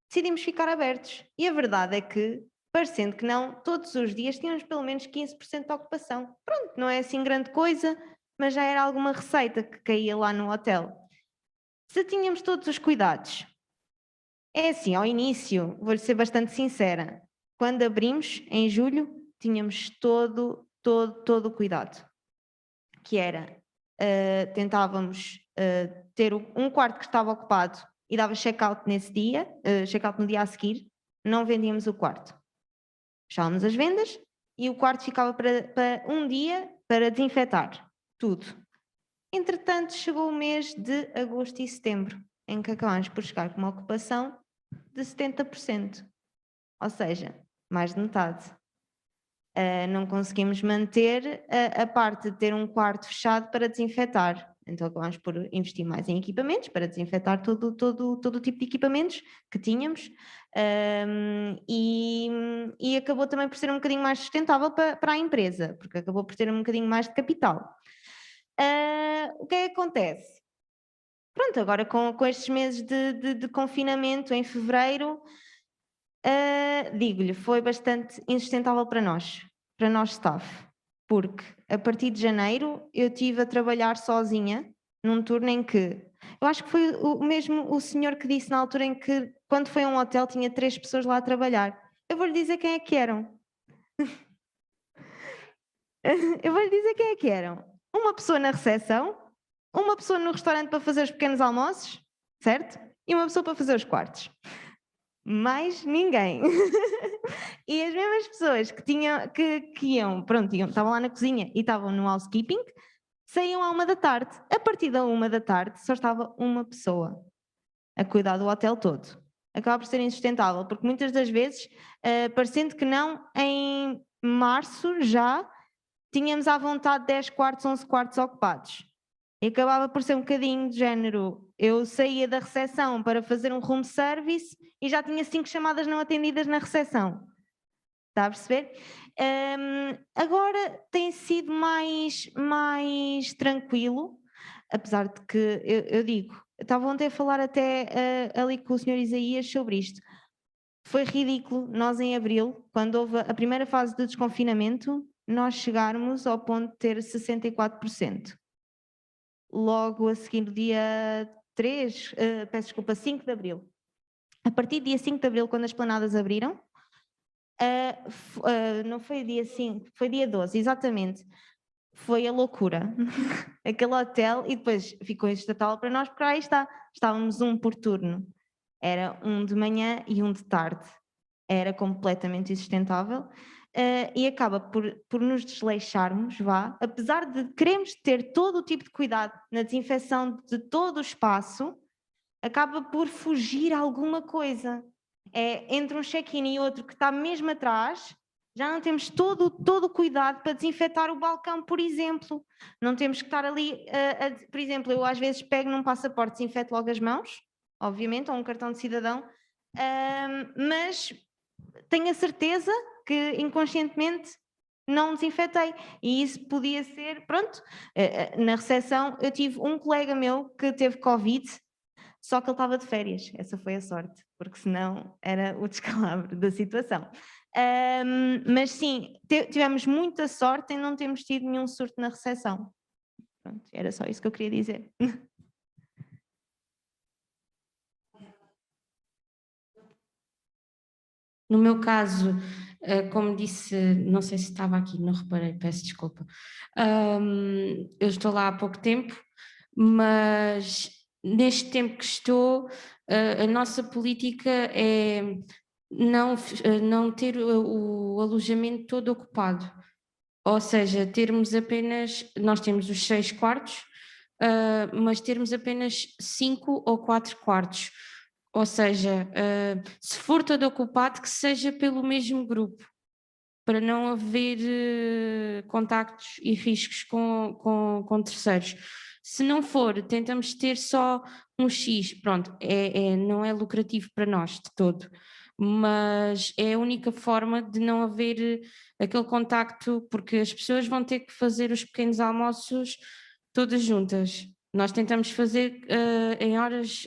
Decidimos ficar abertos e a verdade é que parecendo que não, todos os dias tínhamos pelo menos 15% de ocupação. Pronto, não é assim grande coisa, mas já era alguma receita que caía lá no hotel. Se tínhamos todos os cuidados, é assim, ao início, vou-lhe ser bastante sincera, quando abrimos, em julho, tínhamos todo o cuidado, que era, tentávamos ter um quarto que estava ocupado e dava check-out nesse dia, check-out no dia a seguir, não vendíamos o quarto. Fechávamos as vendas e o quarto ficava para um dia para desinfetar tudo. Entretanto, chegou o mês de agosto e setembro, em que acabámos por chegar com uma ocupação de 70%, ou seja, mais de metade. Não conseguimos manter a parte de ter um quarto fechado para desinfetar. Então acabámos por investir mais em equipamentos para desinfetar todo o tipo de equipamentos que tínhamos, e acabou também por ser um bocadinho mais sustentável para a empresa, porque acabou por ter um bocadinho mais de capital. O que é que acontece? Pronto, agora com estes meses de confinamento em fevereiro, digo-lhe, foi bastante insustentável para nós staff, porque a partir de janeiro eu estive a trabalhar sozinha num turno em que, eu acho que foi o senhor que disse na altura em que quando foi a um hotel tinha 3 pessoas lá a trabalhar. Eu vou-lhe dizer quem é que eram. Eu vou-lhe dizer quem é que eram. Uma pessoa na recepção, uma pessoa no restaurante para fazer os pequenos almoços, certo? E uma pessoa para fazer os quartos. Mais ninguém. E as mesmas pessoas estavam lá na cozinha e estavam no housekeeping, saíam à 1h. A partir da 1h só estava uma pessoa a cuidar do hotel todo. Acaba por ser insustentável, porque muitas das vezes, parecendo que não, em março já tínhamos à vontade 10 quartos, 11 quartos ocupados. E acabava por ser um bocadinho de género, eu saía da recepção para fazer um room service e já tinha 5 chamadas não atendidas na recepção. Está a perceber? Agora tem sido mais tranquilo, apesar de que, eu digo, estava ontem a falar até ali com o Sr. Isaías sobre isto. Foi ridículo, nós em abril, quando houve a primeira fase do desconfinamento, nós chegarmos ao ponto de ter 64%. Logo a seguir, no dia 5 de abril. A partir do dia 5 de abril, quando as planadas abriram, não foi dia 5, foi dia 12, exatamente. Foi a loucura. Aquele hotel, e depois ficou insustentável para nós, porque aí estávamos um por turno. Era um de manhã e um de tarde. Era completamente insustentável. E acaba por nos desleixarmos, apesar de queremos ter todo o tipo de cuidado na desinfecção de todo o espaço, acaba por fugir alguma coisa. Entre um check-in e outro que está mesmo atrás, já não temos todo o cuidado para desinfetar o balcão, por exemplo. Não temos que estar ali, por exemplo, eu às vezes pego num passaporte, desinfeto logo as mãos, obviamente, ou um cartão de cidadão, mas tenho a certeza que inconscientemente não desinfetei, e isso podia ser, pronto, na recepção eu tive um colega meu que teve Covid, só que ele estava de férias, essa foi a sorte, porque senão era o descalabro da situação. Mas sim, tivemos muita sorte em não termos tido nenhum surto na recepção. Pronto, era só isso que eu queria dizer. No meu caso, como disse, não sei se estava aqui, não reparei, peço desculpa. Eu estou lá há pouco tempo, mas neste tempo que estou, a nossa política é não ter o alojamento todo ocupado. Ou seja, termos apenas, nós temos os 6 quartos, mas termos apenas 5 ou 4 quartos. Ou seja, se for todo ocupado, que seja pelo mesmo grupo, para não haver contactos e riscos com terceiros. Se não for, tentamos ter só um X, pronto, não é lucrativo para nós de todo, mas é a única forma de não haver aquele contacto, porque as pessoas vão ter que fazer os pequenos almoços todas juntas. Nós tentamos fazer em horas,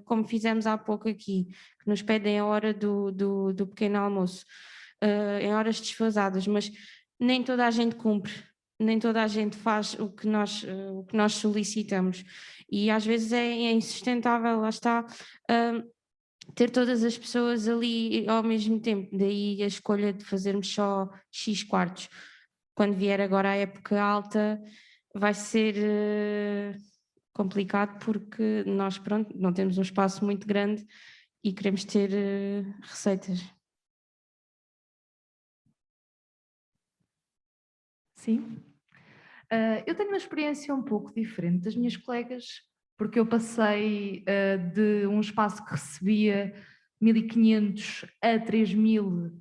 como fizemos há pouco aqui, que nos pedem a hora do pequeno almoço. em horas desfasadas, mas nem toda a gente cumpre, nem toda a gente faz o que nós solicitamos. E às vezes é insustentável, lá está, ter todas as pessoas ali ao mesmo tempo. Daí a escolha de fazermos só X quartos. Quando vier agora a época alta, vai ser complicado porque nós, pronto, não temos um espaço muito grande e queremos ter receitas. Sim. Eu tenho uma experiência um pouco diferente das minhas colegas, porque eu passei de um espaço que recebia 1.500 a 3.000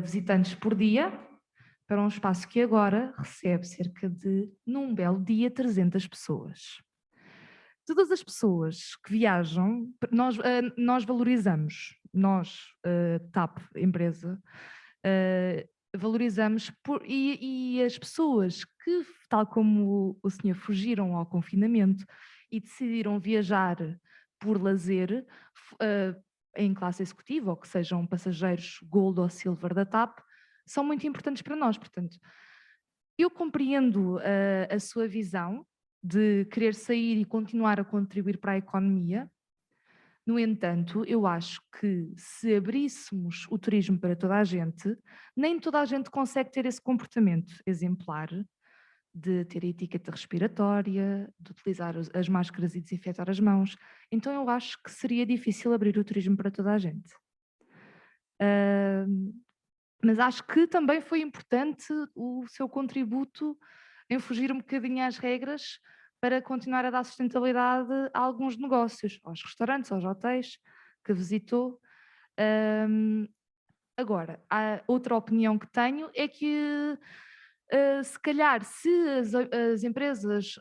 visitantes por dia, para um espaço que agora recebe cerca de, num belo dia, 300 pessoas. Todas as pessoas que viajam, nós valorizamos, nós, TAP, empresa, valorizamos, e as pessoas que, tal como o senhor, fugiram ao confinamento e decidiram viajar por lazer, em classe executiva, ou que sejam passageiros Gold ou Silver da TAP, são muito importantes para nós. Portanto, eu compreendo a sua visão de querer sair e continuar a contribuir para a economia. No entanto, eu acho que se abríssemos o turismo para toda a gente, nem toda a gente consegue ter esse comportamento exemplar de ter a etiqueta respiratória, de utilizar as máscaras e desinfetar as mãos. Então eu acho que seria difícil abrir o turismo para toda a gente. Mas acho que também foi importante o seu contributo em fugir um bocadinho às regras para continuar a dar sustentabilidade a alguns negócios, aos restaurantes, aos hotéis que visitou. Agora, a outra opinião que tenho é que se calhar se as empresas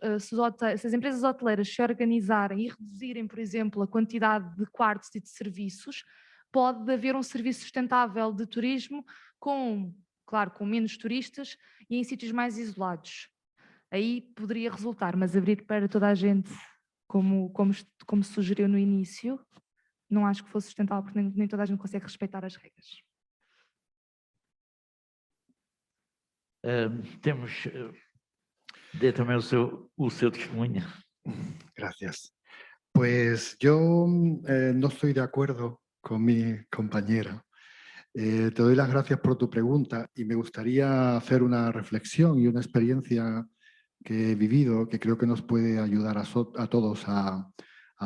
hoteleiras se organizarem e reduzirem, por exemplo, a quantidade de quartos e de serviços, pode haver um serviço sustentável de turismo claro, com menos turistas e em sítios mais isolados. Aí poderia resultar, mas abrir para toda a gente, como sugeriu no início, não acho que fosse sustentável, porque nem toda a gente consegue respeitar as regras. Dê também o seu testemunho. Gracias. Pues yo no estoy de acuerdo con mi compañera. Te doy las gracias por tu pregunta y me gustaría hacer una reflexión y una experiencia que he vivido que creo que nos puede ayudar a todos a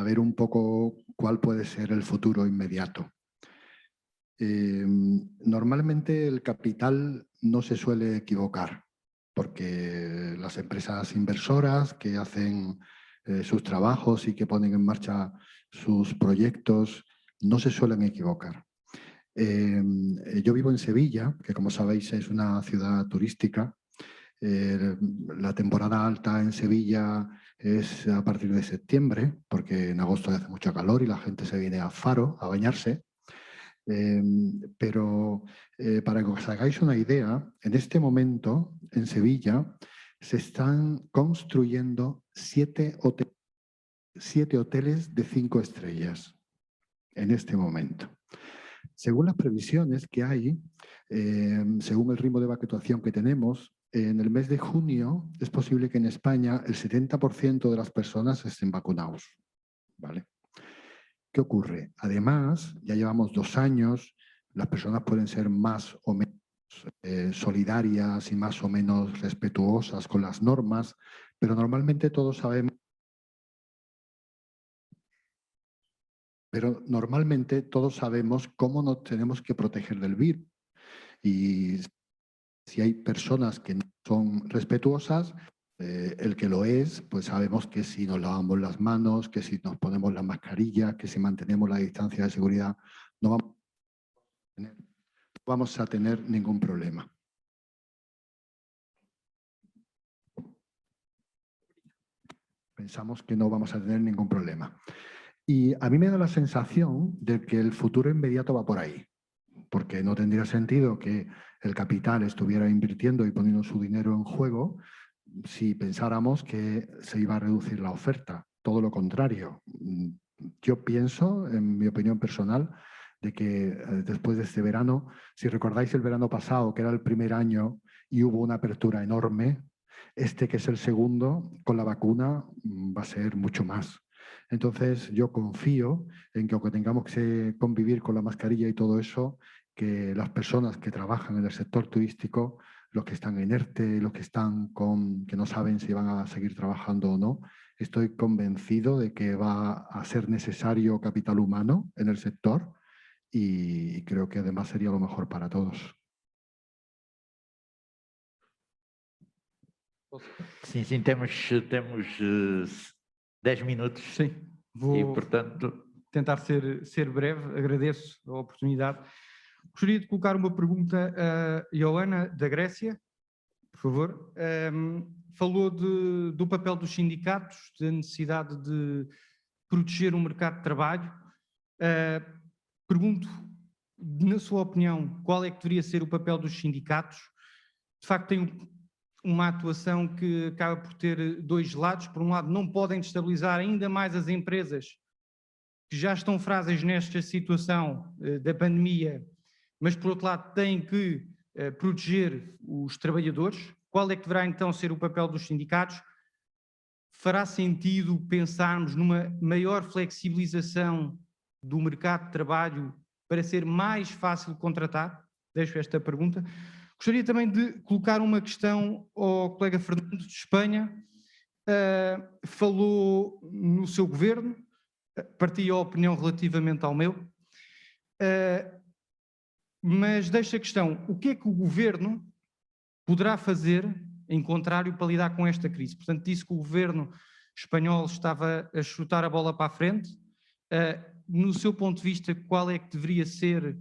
ver un poco cuál puede ser el futuro inmediato. Normalmente el capital no se suele equivocar porque las empresas inversoras que hacen sus trabajos y que ponen en marcha sus proyectos no se suelen equivocar. Yo vivo en Sevilla, que como sabéis es una ciudad turística. La temporada alta en Sevilla es a partir de septiembre, porque en agosto hace mucho calor y la gente se viene a Faro a bañarse. Pero para que os hagáis una idea, en este momento en Sevilla se están construyendo 7 hoteles de 5 estrellas en este momento. Según las previsiones que hay, según el ritmo de vacunación que tenemos, en el mes de junio es posible que en España el 70% de las personas estén vacunados, ¿vale? ¿Qué ocurre? Además, ya llevamos 2 años, las personas pueden ser más o menos solidarias y más o menos respetuosas con las normas, pero normalmente todos sabemos cómo nos tenemos que proteger del virus. Y si hay personas que no son respetuosas, el que lo es, pues sabemos que si nos lavamos las manos, que si nos ponemos la mascarilla, que si mantenemos la distancia de seguridad, no vamos a tener ningún problema. Pensamos que no vamos a tener ningún problema. Y a mí me da la sensación de que el futuro inmediato va por ahí, porque no tendría sentido que el capital estuviera invirtiendo y poniendo su dinero en juego si pensáramos que se iba a reducir la oferta. Todo lo contrario. Yo pienso, en mi opinión personal, de que después de este verano, si recordáis el verano pasado, que era el primer año y hubo una apertura enorme, este que es el segundo, con la vacuna va a ser mucho más. Entonces yo confío en que aunque tengamos que convivir con la mascarilla y todo eso, que las personas que trabajan en el sector turístico, los que están en ERTE, los que que no saben si van a seguir trabajando o no, estoy convencido de que va a ser necesario capital humano en el sector y creo que además sería lo mejor para todos. Sim, sim, temos 10 minutos. Sim, vou E, portanto, tentar ser breve, agradeço a oportunidade. Gostaria de colocar uma pergunta a Ioana, da Grécia, por favor. Falou do papel dos sindicatos, da necessidade de proteger o mercado de trabalho. Pergunto, na sua opinião, qual é que deveria ser o papel dos sindicatos? De facto, tem uma atuação que acaba por ter dois lados. Por um lado, não podem destabilizar ainda mais as empresas que já estão frágeis nesta situação da pandemia, mas por outro lado têm que proteger os trabalhadores. Qual é que deverá então ser o papel dos sindicatos? Fará sentido pensarmos numa maior flexibilização do mercado de trabalho para ser mais fácil contratar? Deixo esta pergunta. Gostaria também de colocar uma questão ao colega Fernando de Espanha. Falou no seu governo, partilho a opinião relativamente ao meu, mas deixo a questão, o que é que o governo poderá fazer em contrário para lidar com esta crise? Portanto, disse que o governo espanhol estava a chutar a bola para a frente. No seu ponto de vista, qual é que deveria ser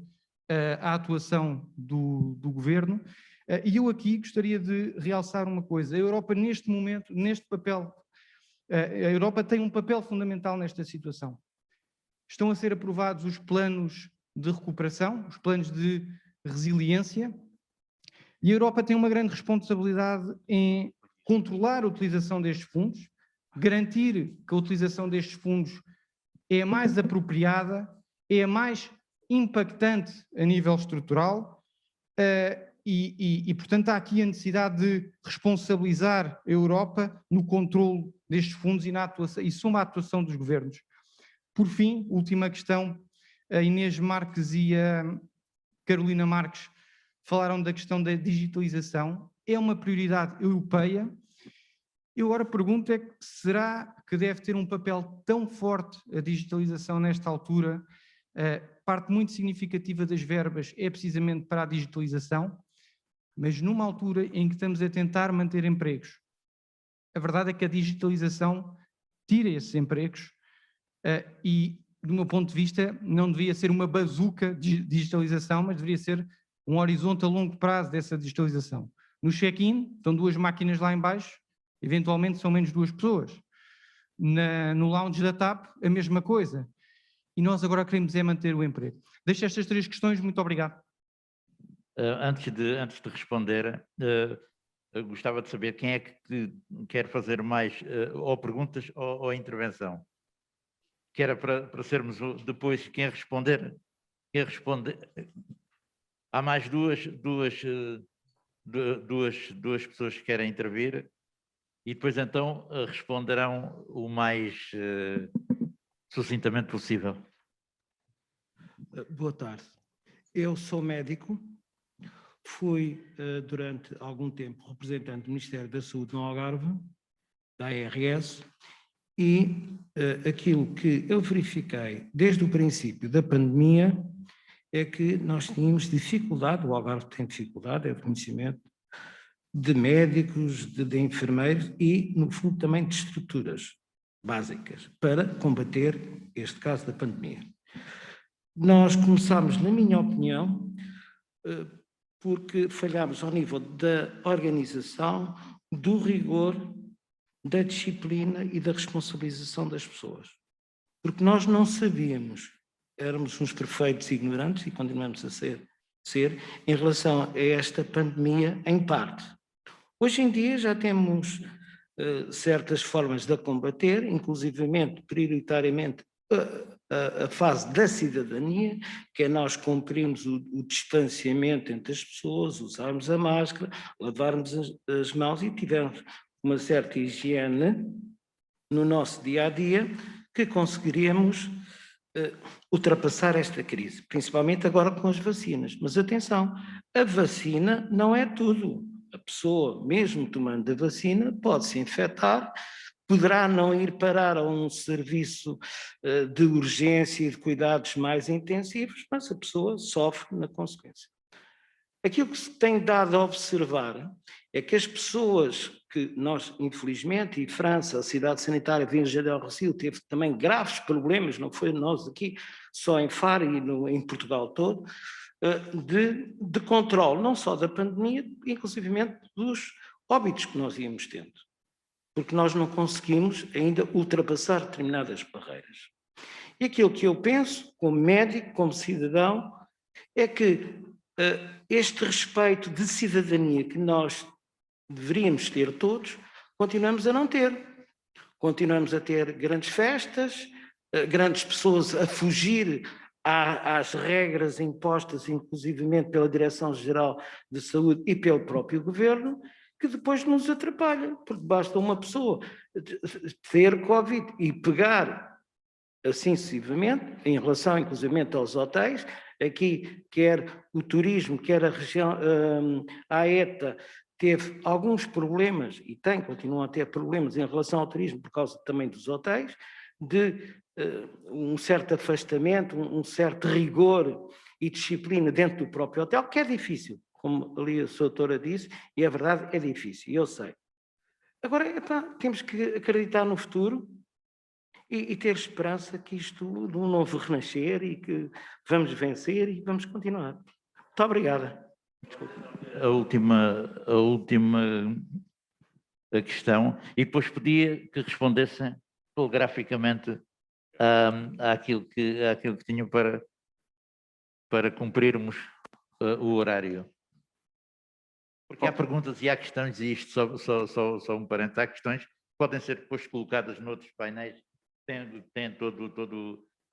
a atuação do governo? E eu aqui gostaria de realçar uma coisa. A Europa, neste momento, neste papel, a Europa tem um papel fundamental nesta situação. Estão a ser aprovados os planos de recuperação, os planos de resiliência, e a Europa tem uma grande responsabilidade em controlar a utilização destes fundos, garantir que a utilização destes fundos é a mais apropriada, é a mais impactante a nível estrutural e, portanto, há aqui a necessidade de responsabilizar a Europa no controle destes fundos e, a atuação dos governos. Por fim, última questão, a Inês Marques e a Carolina Marques falaram da questão da digitalização, é uma prioridade europeia. Eu agora pergunto será que deve ter um papel tão forte a digitalização nesta altura? Parte muito significativa das verbas é precisamente para a digitalização, mas numa altura em que estamos a tentar manter empregos. A verdade é que a digitalização tira esses empregos e, do meu ponto de vista, não deveria ser uma bazuca de digitalização, mas deveria ser um horizonte a longo prazo dessa digitalização. No check-in estão 2 máquinas lá em baixo, eventualmente são menos 2 pessoas. No lounge da TAP, a mesma coisa. E nós agora queremos é manter o emprego. Deixo estas 3 questões, muito obrigado. Antes de responder, gostava de saber quem é que quer fazer mais ou perguntas ou intervenção. Que era para sermos depois quem responder. Há mais duas pessoas que querem intervir e depois então responderão o mais sucintamente possível. Boa tarde. Eu sou médico, fui durante algum tempo representante do Ministério da Saúde no Algarve, da ARS, e aquilo que eu verifiquei desde o princípio da pandemia é que nós tínhamos dificuldade, o Algarve tem dificuldade, é o conhecimento, de médicos, de enfermeiros e, no fundo, também de estruturas básicas para combater este caso da pandemia. Nós começámos, na minha opinião, porque falhámos ao nível da organização, do rigor, da disciplina e da responsabilização das pessoas. Porque nós não sabíamos, éramos uns perfeitos ignorantes e continuamos a ser em relação a esta pandemia em parte. Hoje em dia já temos certas formas de a combater, inclusivamente, prioritariamente, a fase da cidadania, que é nós cumprirmos o distanciamento entre as pessoas, usarmos a máscara, lavarmos as mãos e tivermos uma certa higiene no nosso dia-a-dia, que conseguiríamos ultrapassar esta crise, principalmente agora com as vacinas. Mas atenção, a vacina não é tudo. A pessoa, mesmo tomando a vacina, pode se infectar, poderá não ir parar a um serviço de urgência e de cuidados mais intensivos, mas a pessoa sofre na consequência. Aquilo que se tem dado a observar é que as pessoas que nós, infelizmente, e França, a cidade sanitária Virgem del Rossio teve também graves problemas, não foi nós aqui, só em Faro e em Portugal todo, de controle, não só da pandemia, inclusivamente dos óbitos que nós íamos tendo, porque nós não conseguimos ainda ultrapassar determinadas barreiras. E aquilo que eu penso, como médico, como cidadão, é que este respeito de cidadania que nós deveríamos ter todos, continuamos a não ter. Continuamos a ter grandes festas, grandes pessoas a fugir às regras impostas, inclusivamente pela Direção-Geral de Saúde e pelo próprio Governo, que depois nos atrapalha, porque basta uma pessoa ter Covid e pegar assim sucessivamente, em relação inclusivamente aos hotéis, aqui quer o turismo, quer a região, a ETA, teve alguns problemas, e continuam a ter problemas em relação ao turismo por causa também dos hotéis, de um certo afastamento, um certo rigor e disciplina dentro do próprio hotel, que é difícil, como ali a sua doutora disse, e a verdade é difícil, eu sei. Agora, temos que acreditar no futuro e ter esperança que isto de um novo renascer e que vamos vencer e vamos continuar. Muito obrigada. Desculpa. A última questão, e depois pedia que respondessem telegraficamente àquilo que tinham para cumprirmos o horário. Porque há perguntas e há questões, e isto só um parênteses, há questões que podem ser depois colocadas noutros painéis, têm todo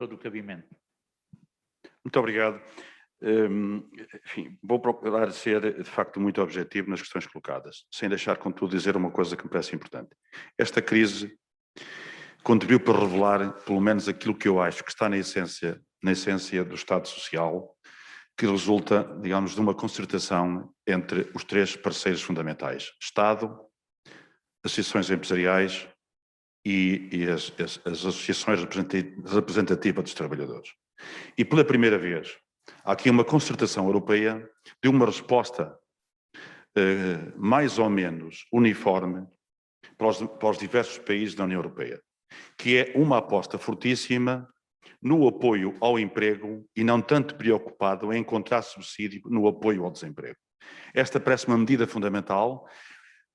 o cabimento. Muito obrigado. Enfim, vou procurar ser, de facto, muito objetivo nas questões colocadas, sem deixar, contudo, dizer uma coisa que me parece importante. Esta crise contribuiu para revelar, pelo menos, aquilo que eu acho que está na essência do Estado Social, que resulta, digamos, de uma concertação entre os três parceiros fundamentais: Estado, associações empresariais e as associações representativas dos trabalhadores. E pela primeira vez, há aqui uma concertação europeia de uma resposta mais ou menos uniforme para os diversos países da União Europeia, que é uma aposta fortíssima no apoio ao emprego e não tanto preocupado em encontrar subsídio no apoio ao desemprego. Esta parece uma medida fundamental,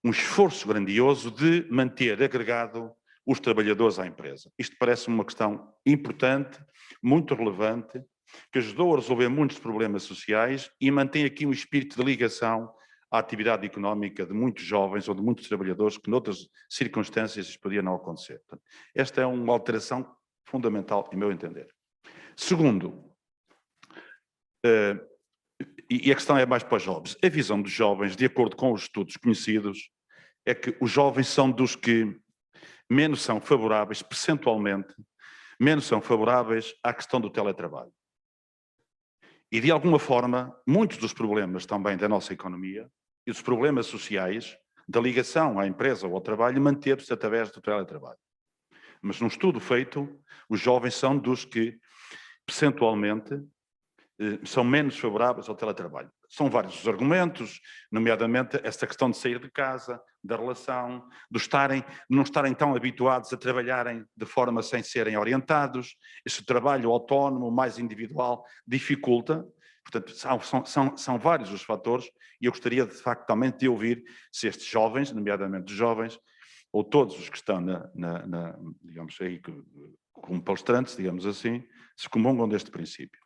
um esforço grandioso de manter agregado os trabalhadores à empresa. Isto parece uma questão importante, muito relevante, que ajudou a resolver muitos problemas sociais e mantém aqui um espírito de ligação à atividade económica de muitos jovens ou de muitos trabalhadores que noutras circunstâncias isso podia não acontecer. Portanto, esta é uma alteração fundamental, em meu entender. Segundo, e a questão é mais para os jovens, a visão dos jovens, de acordo com os estudos conhecidos, é que os jovens são dos que menos são favoráveis, percentualmente, menos são favoráveis à questão do teletrabalho. E, de alguma forma, muitos dos problemas também da nossa economia e dos problemas sociais, da ligação à empresa ou ao trabalho, manteve-se através do teletrabalho. Mas num estudo feito, os jovens são dos que, percentualmente, são menos favoráveis ao teletrabalho. São vários os argumentos, nomeadamente esta questão de sair de casa, da relação, de não estarem tão habituados a trabalharem de forma sem serem orientados. Este trabalho autónomo, mais individual, dificulta. Portanto, são vários os fatores e eu gostaria, de facto, também de ouvir se estes jovens, nomeadamente os jovens, ou todos os que estão digamos aí, como palestrantes, digamos assim, se comungam deste princípio.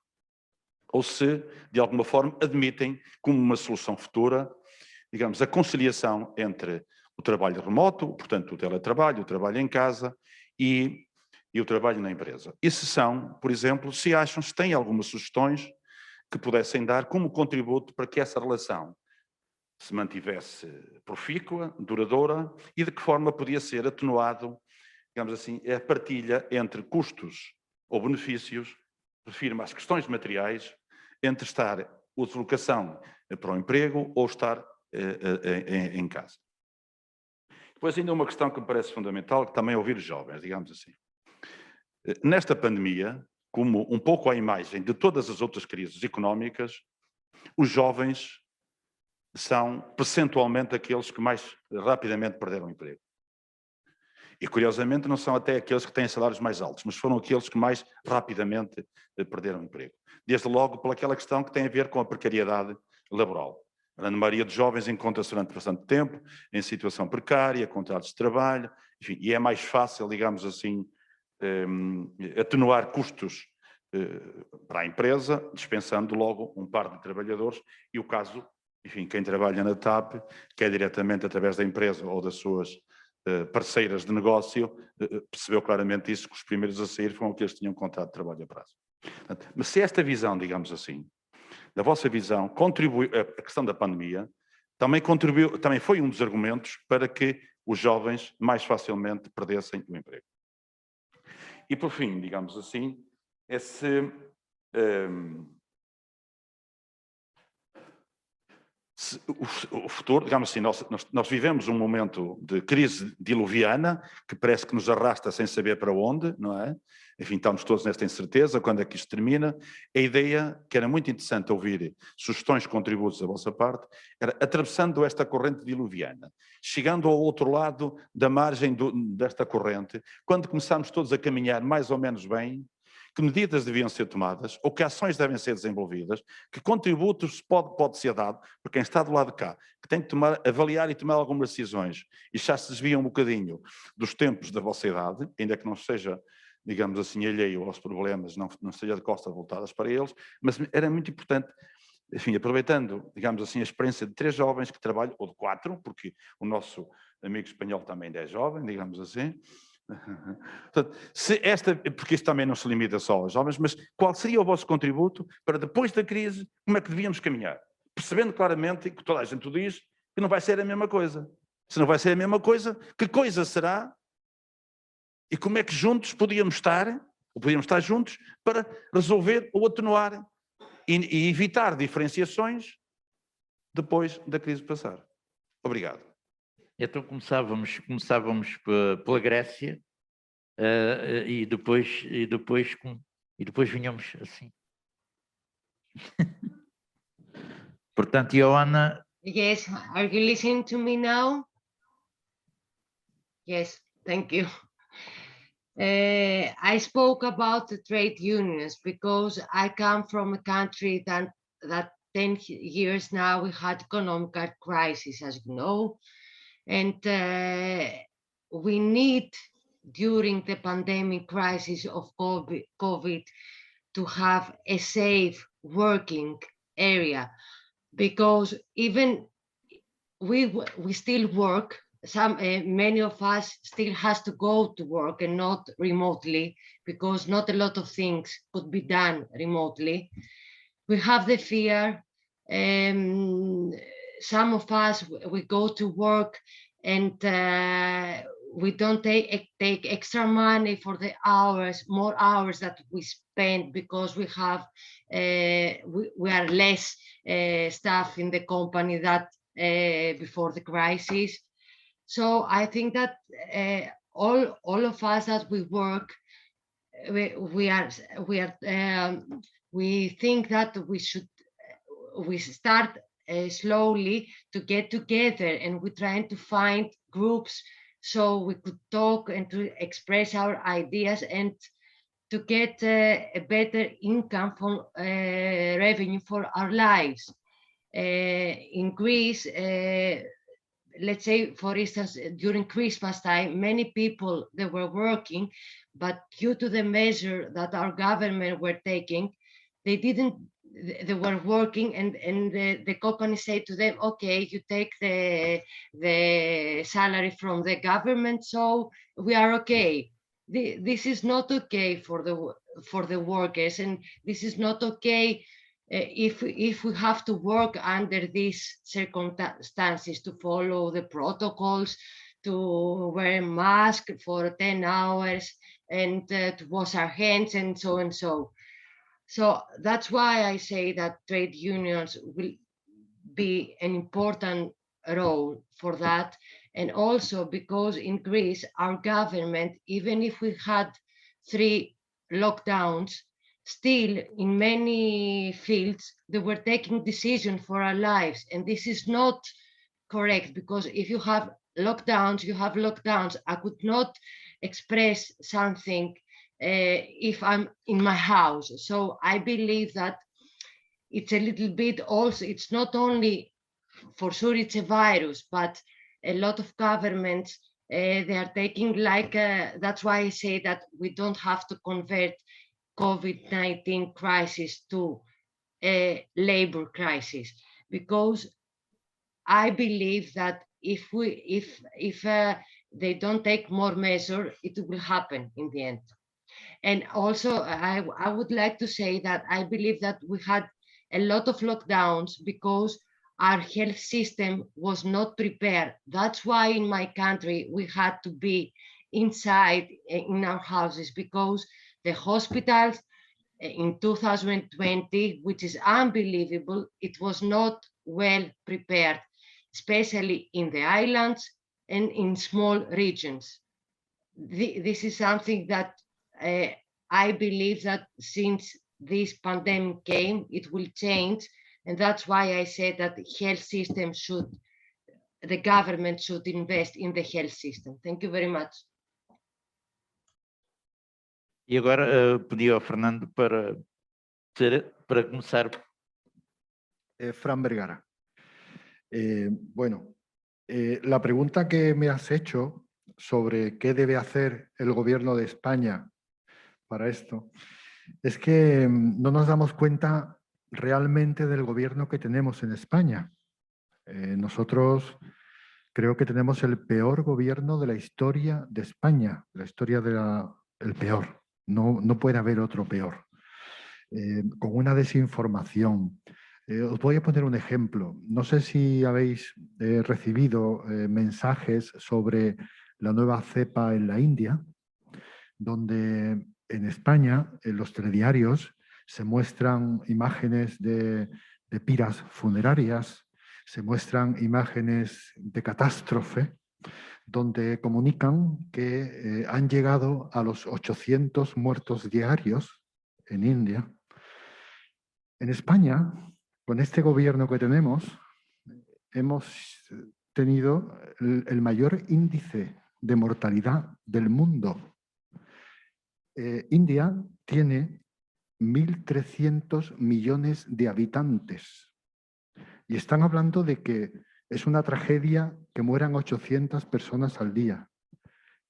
Ou se, de alguma forma, admitem como uma solução futura, digamos, a conciliação entre o trabalho remoto, portanto, o teletrabalho, o trabalho em casa e e o trabalho na empresa. E se são, por exemplo, se acham, se têm algumas sugestões que pudessem dar como contributo para que essa relação se mantivesse profícua, duradoura, e de que forma podia ser atenuado, digamos assim, a partilha entre custos ou benefícios, refiro-me às questões materiais, entre estar a deslocação para o emprego ou estar em casa. Depois ainda uma questão que me parece fundamental, que também é ouvir os jovens, digamos assim. Nesta pandemia, como um pouco à imagem de todas as outras crises económicas, os jovens são percentualmente aqueles que mais rapidamente perderam o emprego. E curiosamente não são até aqueles que têm salários mais altos, mas foram aqueles que mais rapidamente perderam o emprego. Desde logo pelaquela questão que tem a ver com a precariedade laboral. A grande maioria dos jovens encontra-se durante bastante tempo em situação precária, contratos de trabalho, enfim, e é mais fácil, digamos assim, atenuar custos para a empresa, dispensando logo um par de trabalhadores, e o caso, enfim, quem trabalha na TAP, quer diretamente através da empresa ou das suas parceiras de negócio, percebeu claramente isso, que os primeiros a sair foram aqueles que tinham contrato de trabalho a prazo. Mas se esta visão, digamos assim, da vossa visão, contribui, a questão da pandemia, também contribuiu, também foi um dos argumentos para que os jovens mais facilmente perdessem o emprego. E por fim, digamos assim, o futuro, digamos assim, nós vivemos um momento de crise diluviana, que parece que nos arrasta sem saber para onde, não é? Enfim, estamos todos nesta incerteza, quando é que isto termina. A ideia, que era muito interessante ouvir sugestões, contributos da vossa parte, era atravessando esta corrente diluviana, chegando ao outro lado da margem desta corrente, quando começamos todos a caminhar mais ou menos bem, que medidas deviam ser tomadas, ou que ações devem ser desenvolvidas, que contributos pode ser dado por quem está do lado de cá, que tem que avaliar e tomar algumas decisões, e já se desvia um bocadinho dos tempos da vossa idade, ainda que não seja, digamos assim, alheio aos problemas, não esteja de costas voltadas para eles, mas era muito importante, enfim, aproveitando, digamos assim, a experiência de 3 jovens que trabalham, ou de 4, porque o nosso amigo espanhol também é jovem, digamos assim. Portanto, porque isto também não se limita só aos jovens, mas qual seria o vosso contributo para depois da crise, como é que devíamos caminhar? Percebendo claramente que toda a gente o diz, que não vai ser a mesma coisa. Se não vai ser a mesma coisa, que coisa será? E como é que juntos podíamos estar, ou podíamos estar juntos, para resolver ou atenuar e evitar diferenciações depois da crise passar? Obrigado. Então começávamos pela Grécia e depois vinhamos assim. Portanto, Joana. Yes, are you listening to me now? Yes, thank you. I spoke about the trade unions because I come from a country that 10 years now we had economic crisis, as you know. And we need, during the pandemic crisis of COVID, to have a safe working area, because even we still work. Many of us still has to go to work and not remotely, because not a lot of things could be done remotely. We have the fear. Some of us, we go to work and we don't take extra money for the more hours that we spend, because we have we are less staff in the company that before the crisis. So I think that all of us that we work, we think that we start slowly to get together, and we're trying to find groups so we could talk and to express our ideas and to get a better income from revenue for our lives. In Greece, let's say, for instance, during Christmas time, many people, they were working, but due to the measure that our government were taking, they were working, and the company said to them, okay, you take the salary from the government, so we are okay. this is not okay for the workers, and this is not okay if we have to work under these circumstances, to follow the protocols, to wear a mask for 10 hours and to wash our hands and so and so. So that's why I say that trade unions will be an important role for that. And also because in Greece, our government, even if we had 3 lockdowns, still in many fields, they were taking decisions for our lives. And this is not correct, because if you have lockdowns, you have lockdowns. I could not express something if I'm in my house. So I believe that it's a little bit also, it's not only, for sure it's a virus, but a lot of governments, they are taking like, that's why I say that we don't have to convert COVID-19 crisis to a labor crisis, because I believe that if they don't take more measures, it will happen in the end. And also, I would like to say that I believe that we had a lot of lockdowns because our health system was not prepared. That's why in my country, we had to be inside in our houses, because the hospitals in 2020, which is unbelievable, it was not well prepared, especially in the islands and in small regions. This is something that I believe that since this pandemic came, it will change. And that's why I said that the health system the government should invest in the health system. Thank you very much. E agora pedi ao Fernando para começar. Fran Vergara. Bueno, la pregunta que me has hecho sobre qué debe hacer el gobierno de España para esto, es que no nos damos cuenta realmente del gobierno que tenemos en España. Nosotros creo que tenemos el peor gobierno de la historia de España, el peor. No puede haber otro peor. Con una desinformación. Os voy a poner un ejemplo. No sé si habéis recibido mensajes sobre la nueva cepa en la India, donde en España, en los telediarios, se muestran imágenes de piras funerarias, se muestran imágenes de catástrofe, donde comunican que han llegado a los 800 muertos diarios en India. En España, con este gobierno que tenemos, hemos tenido el mayor índice de mortalidad del mundo. India tiene 1.300 millones de habitantes y están hablando de que es una tragedia que mueran 800 personas al día.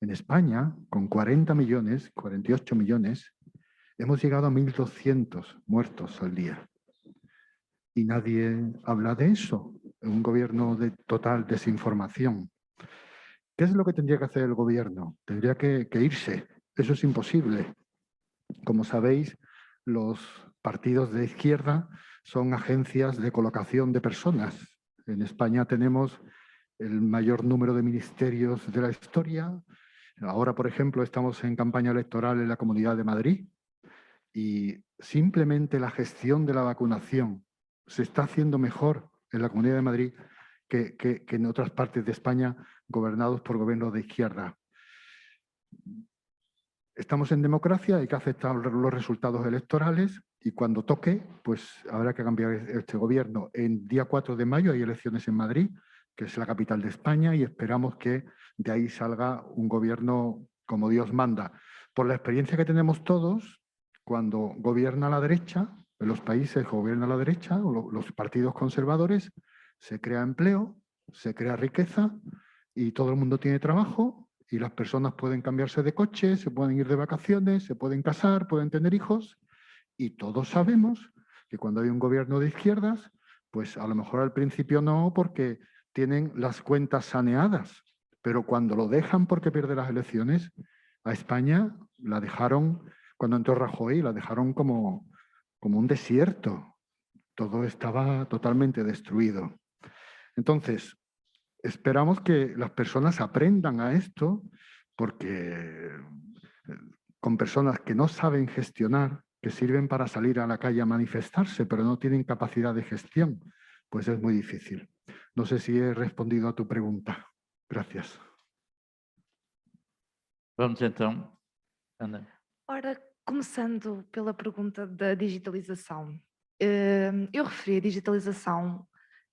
En España, con 40 millones, 48 millones, hemos llegado a 1.200 muertos al día. Y nadie habla de eso. Un gobierno de total desinformación. ¿Qué es lo que tendría que hacer el gobierno? Tendría que irse. Eso es imposible. Como sabéis, los partidos de izquierda son agencias de colocación de personas. En España tenemos el mayor número de ministerios de la historia. Ahora, por ejemplo, estamos en campaña electoral en la Comunidad de Madrid y simplemente la gestión de la vacunación se está haciendo mejor en la Comunidad de Madrid que en otras partes de España gobernados por gobiernos de izquierda. Estamos en democracia, hay que aceptar los resultados electorales y cuando toque, pues habrá que cambiar este gobierno. El día 4 de mayo hay elecciones en Madrid, que es la capital de España, y esperamos que de ahí salga un gobierno como Dios manda. Por la experiencia que tenemos todos, cuando gobierna la derecha, en los países que gobierna la derecha, o los partidos conservadores, se crea empleo, se crea riqueza y todo el mundo tiene trabajo y las personas pueden cambiarse de coche, se pueden ir de vacaciones, se pueden casar, pueden tener hijos y todos sabemos que cuando hay un gobierno de izquierdas, pues a lo mejor al principio no porque tienen las cuentas saneadas, pero cuando lo dejan porque pierde las elecciones, a España la dejaron, cuando entró Rajoy, la dejaron como un desierto. Todo estaba totalmente destruido. Entonces, esperamos que las personas aprendan a esto, porque con personas que no saben gestionar, que sirven para salir a la calle a manifestarse, pero no tienen capacidad de gestión, pues es muy difícil. No sé si he respondido a tu pregunta. Gracias. Vamos então, Ana. Ora, começando pela pergunta da digitalização. Eu referi a digitalização,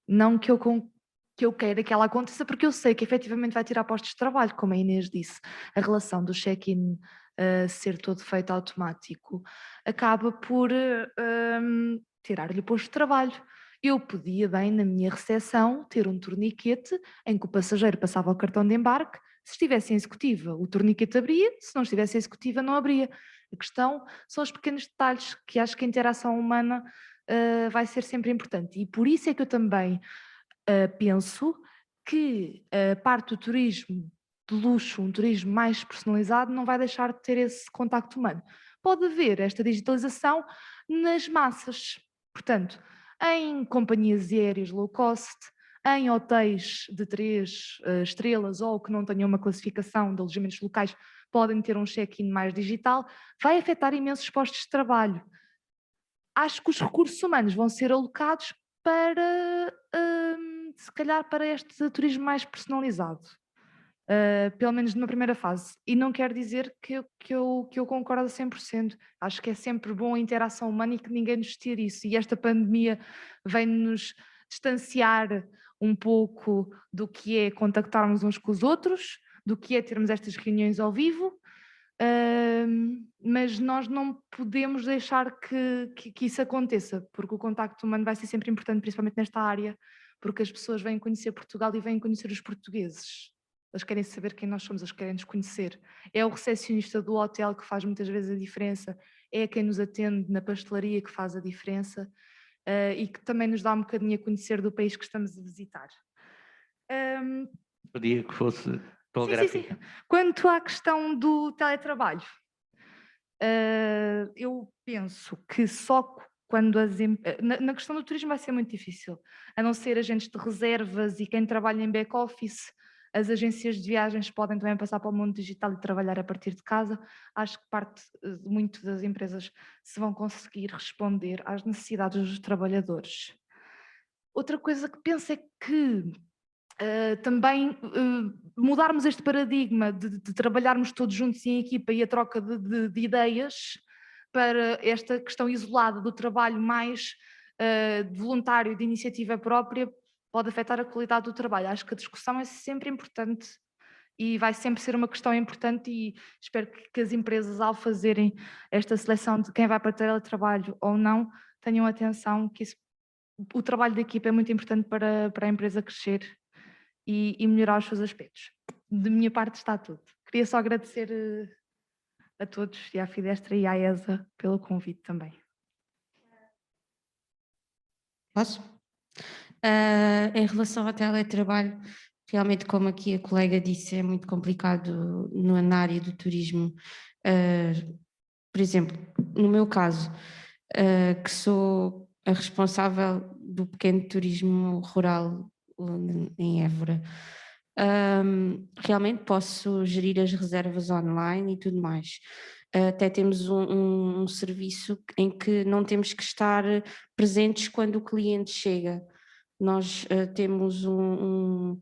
não que eu queira que ela aconteça, porque eu sei que efetivamente vai tirar postos de trabalho, como a Inês disse. A relação do check-in ser todo feito automático acaba por tirar-lhe o posto de trabalho. Eu podia bem, na minha recepção, ter um torniquete em que o passageiro passava o cartão de embarque. Se estivesse em executiva, o torniquete abria, se não estivesse em executiva, não abria. A questão são os pequenos detalhes, que acho que a interação humana vai ser sempre importante. E por isso é que eu também penso que a parte do turismo de luxo, um turismo mais personalizado, não vai deixar de ter esse contacto humano. Pode haver esta digitalização nas massas, portanto, em companhias aéreas low cost, em hotéis de 3 estrelas ou que não tenham uma classificação de alojamentos locais, podem ter um check-in mais digital, vai afetar imensos postos de trabalho. Acho que os recursos humanos vão ser alocados para, se calhar, para este turismo mais personalizado. Pelo menos numa primeira fase. E não quer dizer que eu concordo a 100%. Acho que é sempre bom a interação humana e que ninguém nos tire isso. E esta pandemia vem-nos distanciar um pouco do que é contactarmos uns com os outros, do que é termos estas reuniões ao vivo, mas nós não podemos deixar que isso aconteça, porque o contacto humano vai ser sempre importante, principalmente nesta área, porque as pessoas vêm conhecer Portugal e vêm conhecer os portugueses. Eles querem saber quem nós somos, eles querem nos conhecer. É o recepcionista do hotel que faz muitas vezes a diferença, é quem nos atende na pastelaria que faz a diferença e que também nos dá um bocadinho a conhecer do país que estamos a visitar. Podia que fosse telegráfica. Sim. Quanto à questão do teletrabalho, eu penso que só quando na questão do turismo vai ser muito difícil, a não ser agentes de reservas e quem trabalha em back-office. As agências de viagens podem também passar para o mundo digital e trabalhar a partir de casa. Acho que muito das empresas se vão conseguir responder às necessidades dos trabalhadores. Outra coisa que penso é que também mudarmos este paradigma de trabalharmos todos juntos em equipa e a troca de ideias para esta questão isolada do trabalho mais voluntário, de iniciativa própria, pode afetar a qualidade do trabalho. Acho que a discussão é sempre importante e vai sempre ser uma questão importante e espero que as empresas, ao fazerem esta seleção de quem vai para teletrabalho ou não, tenham atenção que o trabalho da equipa é muito importante para a empresa crescer e melhorar os seus aspectos. De minha parte está tudo. Queria só agradecer a todos e à Fidestra e à ESA pelo convite também. Posso? Em relação ao teletrabalho, realmente, como aqui a colega disse, é muito complicado na área do turismo. Por exemplo, no meu caso, que sou a responsável do pequeno turismo rural em Évora, realmente posso gerir as reservas online e tudo mais. Até temos um serviço em que não temos que estar presentes quando o cliente chega. Nós temos um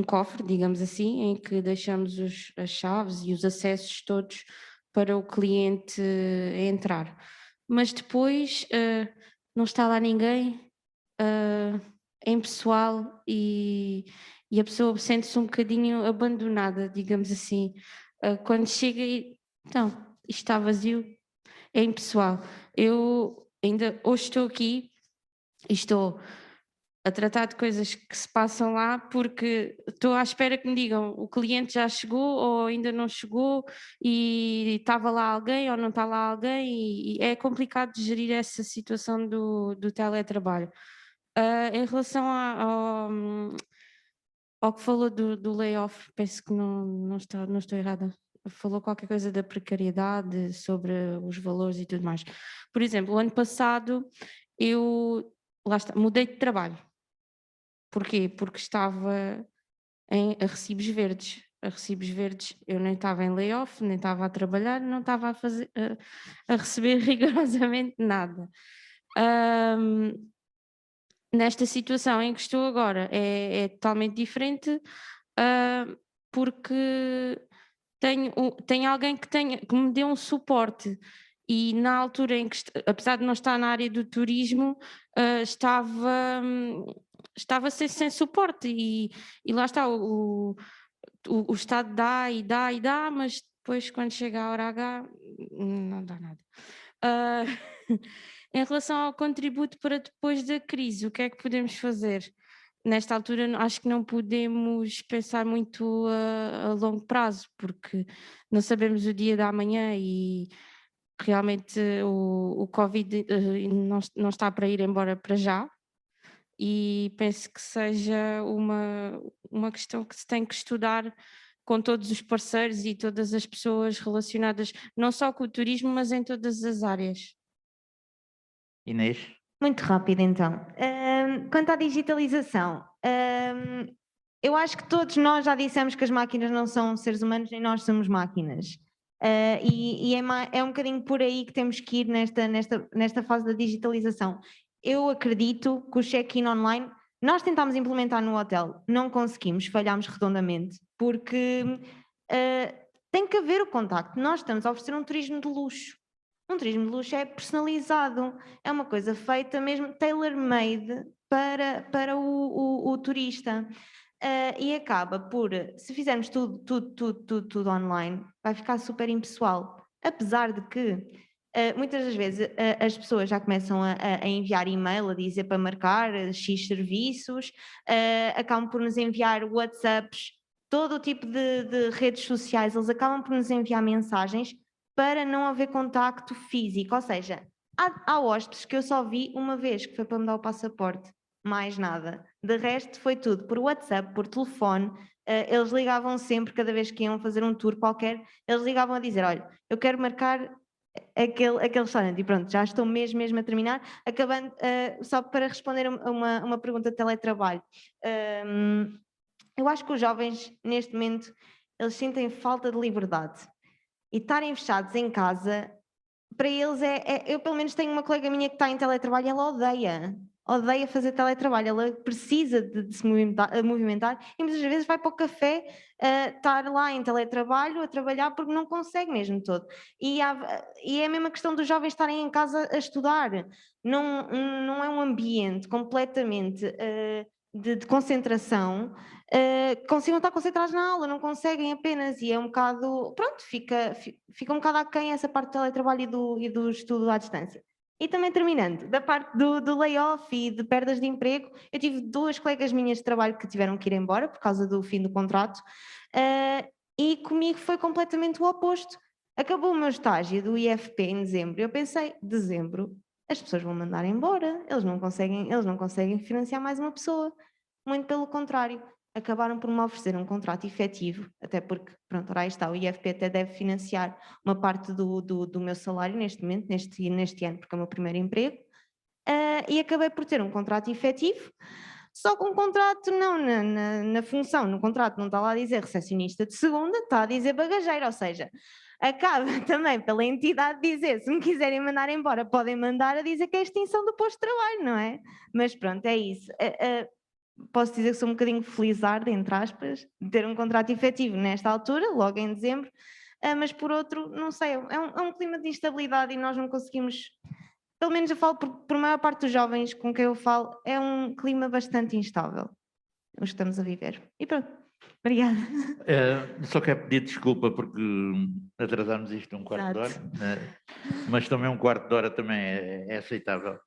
cofre, digamos assim, em que deixamos as chaves e os acessos todos para o cliente entrar. Mas depois não está lá ninguém, é impessoal e a pessoa sente-se um bocadinho abandonada, digamos assim. Quando chega e... Então, isto está vazio, é impessoal. Eu ainda hoje estou aqui e estou a tratar de coisas que se passam lá porque estou à espera que me digam o cliente já chegou ou ainda não chegou e estava lá alguém ou não está lá alguém e é complicado de gerir essa situação do teletrabalho. Em relação ao que falou do layoff, penso que não estou errada. falou qualquer coisa da precariedade, sobre os valores e tudo mais. Por exemplo, o ano passado eu, lá está, mudei de trabalho. Porquê? Porque estava a recibos verdes. A recibos verdes eu nem estava em layoff, nem estava a trabalhar, não estava a receber rigorosamente nada. Nesta situação em que estou agora é totalmente diferente, porque tenho alguém que me dê um suporte, e na altura em que, apesar de não estar na área do turismo, estava sem suporte, e lá está, o Estado dá e dá e dá, mas depois quando chega a hora H não dá nada. Em relação ao contributo para depois da crise, o que é que podemos fazer? Nesta altura acho que não podemos pensar muito a longo prazo, porque não sabemos o dia da manhã, e realmente o Covid não está para ir embora para já, e penso que seja uma questão que se tem que estudar com todos os parceiros e todas as pessoas relacionadas, não só com o turismo, mas em todas as áreas. Inês? Muito rápido, então. Quanto à digitalização, eu acho que todos nós já dissemos que as máquinas não são seres humanos, nem nós somos máquinas. E é um bocadinho por aí que temos que ir nesta fase da digitalização. Eu acredito que o check-in online, nós tentámos implementar no hotel, não conseguimos, falhámos redondamente, porque tem que haver o contacto. Nós estamos a oferecer um turismo de luxo. Um turismo de luxo é personalizado, é uma coisa feita mesmo tailor-made para o turista. E acaba por, se fizermos tudo online, vai ficar super impessoal. Apesar de que muitas das vezes as pessoas já começam a enviar e-mail a dizer para marcar X serviços, acabam por nos enviar WhatsApps, todo o tipo de redes sociais, eles acabam por nos enviar mensagens para não haver contacto físico, ou seja, há hóspedes que eu só vi uma vez, que foi para me dar o passaporte, mais nada. De resto foi tudo por WhatsApp, por telefone, eles ligavam sempre, cada vez que iam fazer um tour qualquer, eles ligavam a dizer, olha, eu quero marcar aquele restaurante, e pronto, já estou mesmo a terminar, acabando, só para responder a uma pergunta de teletrabalho. Eu acho que os jovens, neste momento, eles sentem falta de liberdade. E estarem fechados em casa, para eles eu pelo menos tenho uma colega minha que está em teletrabalho e ela odeia fazer teletrabalho, ela precisa de se movimentar, e muitas vezes vai para o café estar lá em teletrabalho a trabalhar porque não consegue mesmo todo. E é a mesma questão dos jovens estarem em casa a estudar, não é um ambiente completamente de concentração, consigam estar concentrados na aula, não conseguem apenas, e é um bocado, pronto, fica um bocado aquém essa parte do teletrabalho e do estudo à distância. E também terminando, da parte do layoff e de perdas de emprego, eu tive 2 colegas minhas de trabalho que tiveram que ir embora por causa do fim do contrato, e comigo foi completamente o oposto. Acabou o meu estágio do IFP em dezembro, eu pensei, dezembro, as pessoas vão mandar embora, eles não conseguem financiar mais uma pessoa. Muito pelo contrário, acabaram por me oferecer um contrato efetivo, até porque, pronto, ora aí está, o IFP até deve financiar uma parte do meu salário neste momento, neste ano, porque é o meu primeiro emprego, e acabei por ter um contrato efetivo, só com um contrato não na função, no contrato não está lá a dizer recepcionista de segunda, está a dizer bagageiro, ou seja, acaba também pela entidade dizer, se me quiserem mandar embora, podem mandar a dizer que é a extinção do posto de trabalho, não é? Mas pronto, é isso. Posso dizer que sou um bocadinho felizarda, entre aspas, de ter um contrato efetivo nesta altura, logo em dezembro, mas por outro, não sei, é um clima de instabilidade e nós não conseguimos, pelo menos eu falo por maior parte dos jovens com quem eu falo, é um clima bastante instável, o que estamos a viver. E pronto. Obrigada. Só quero pedir desculpa porque atrasámos isto um quarto de hora, mas também um quarto de hora também é aceitável.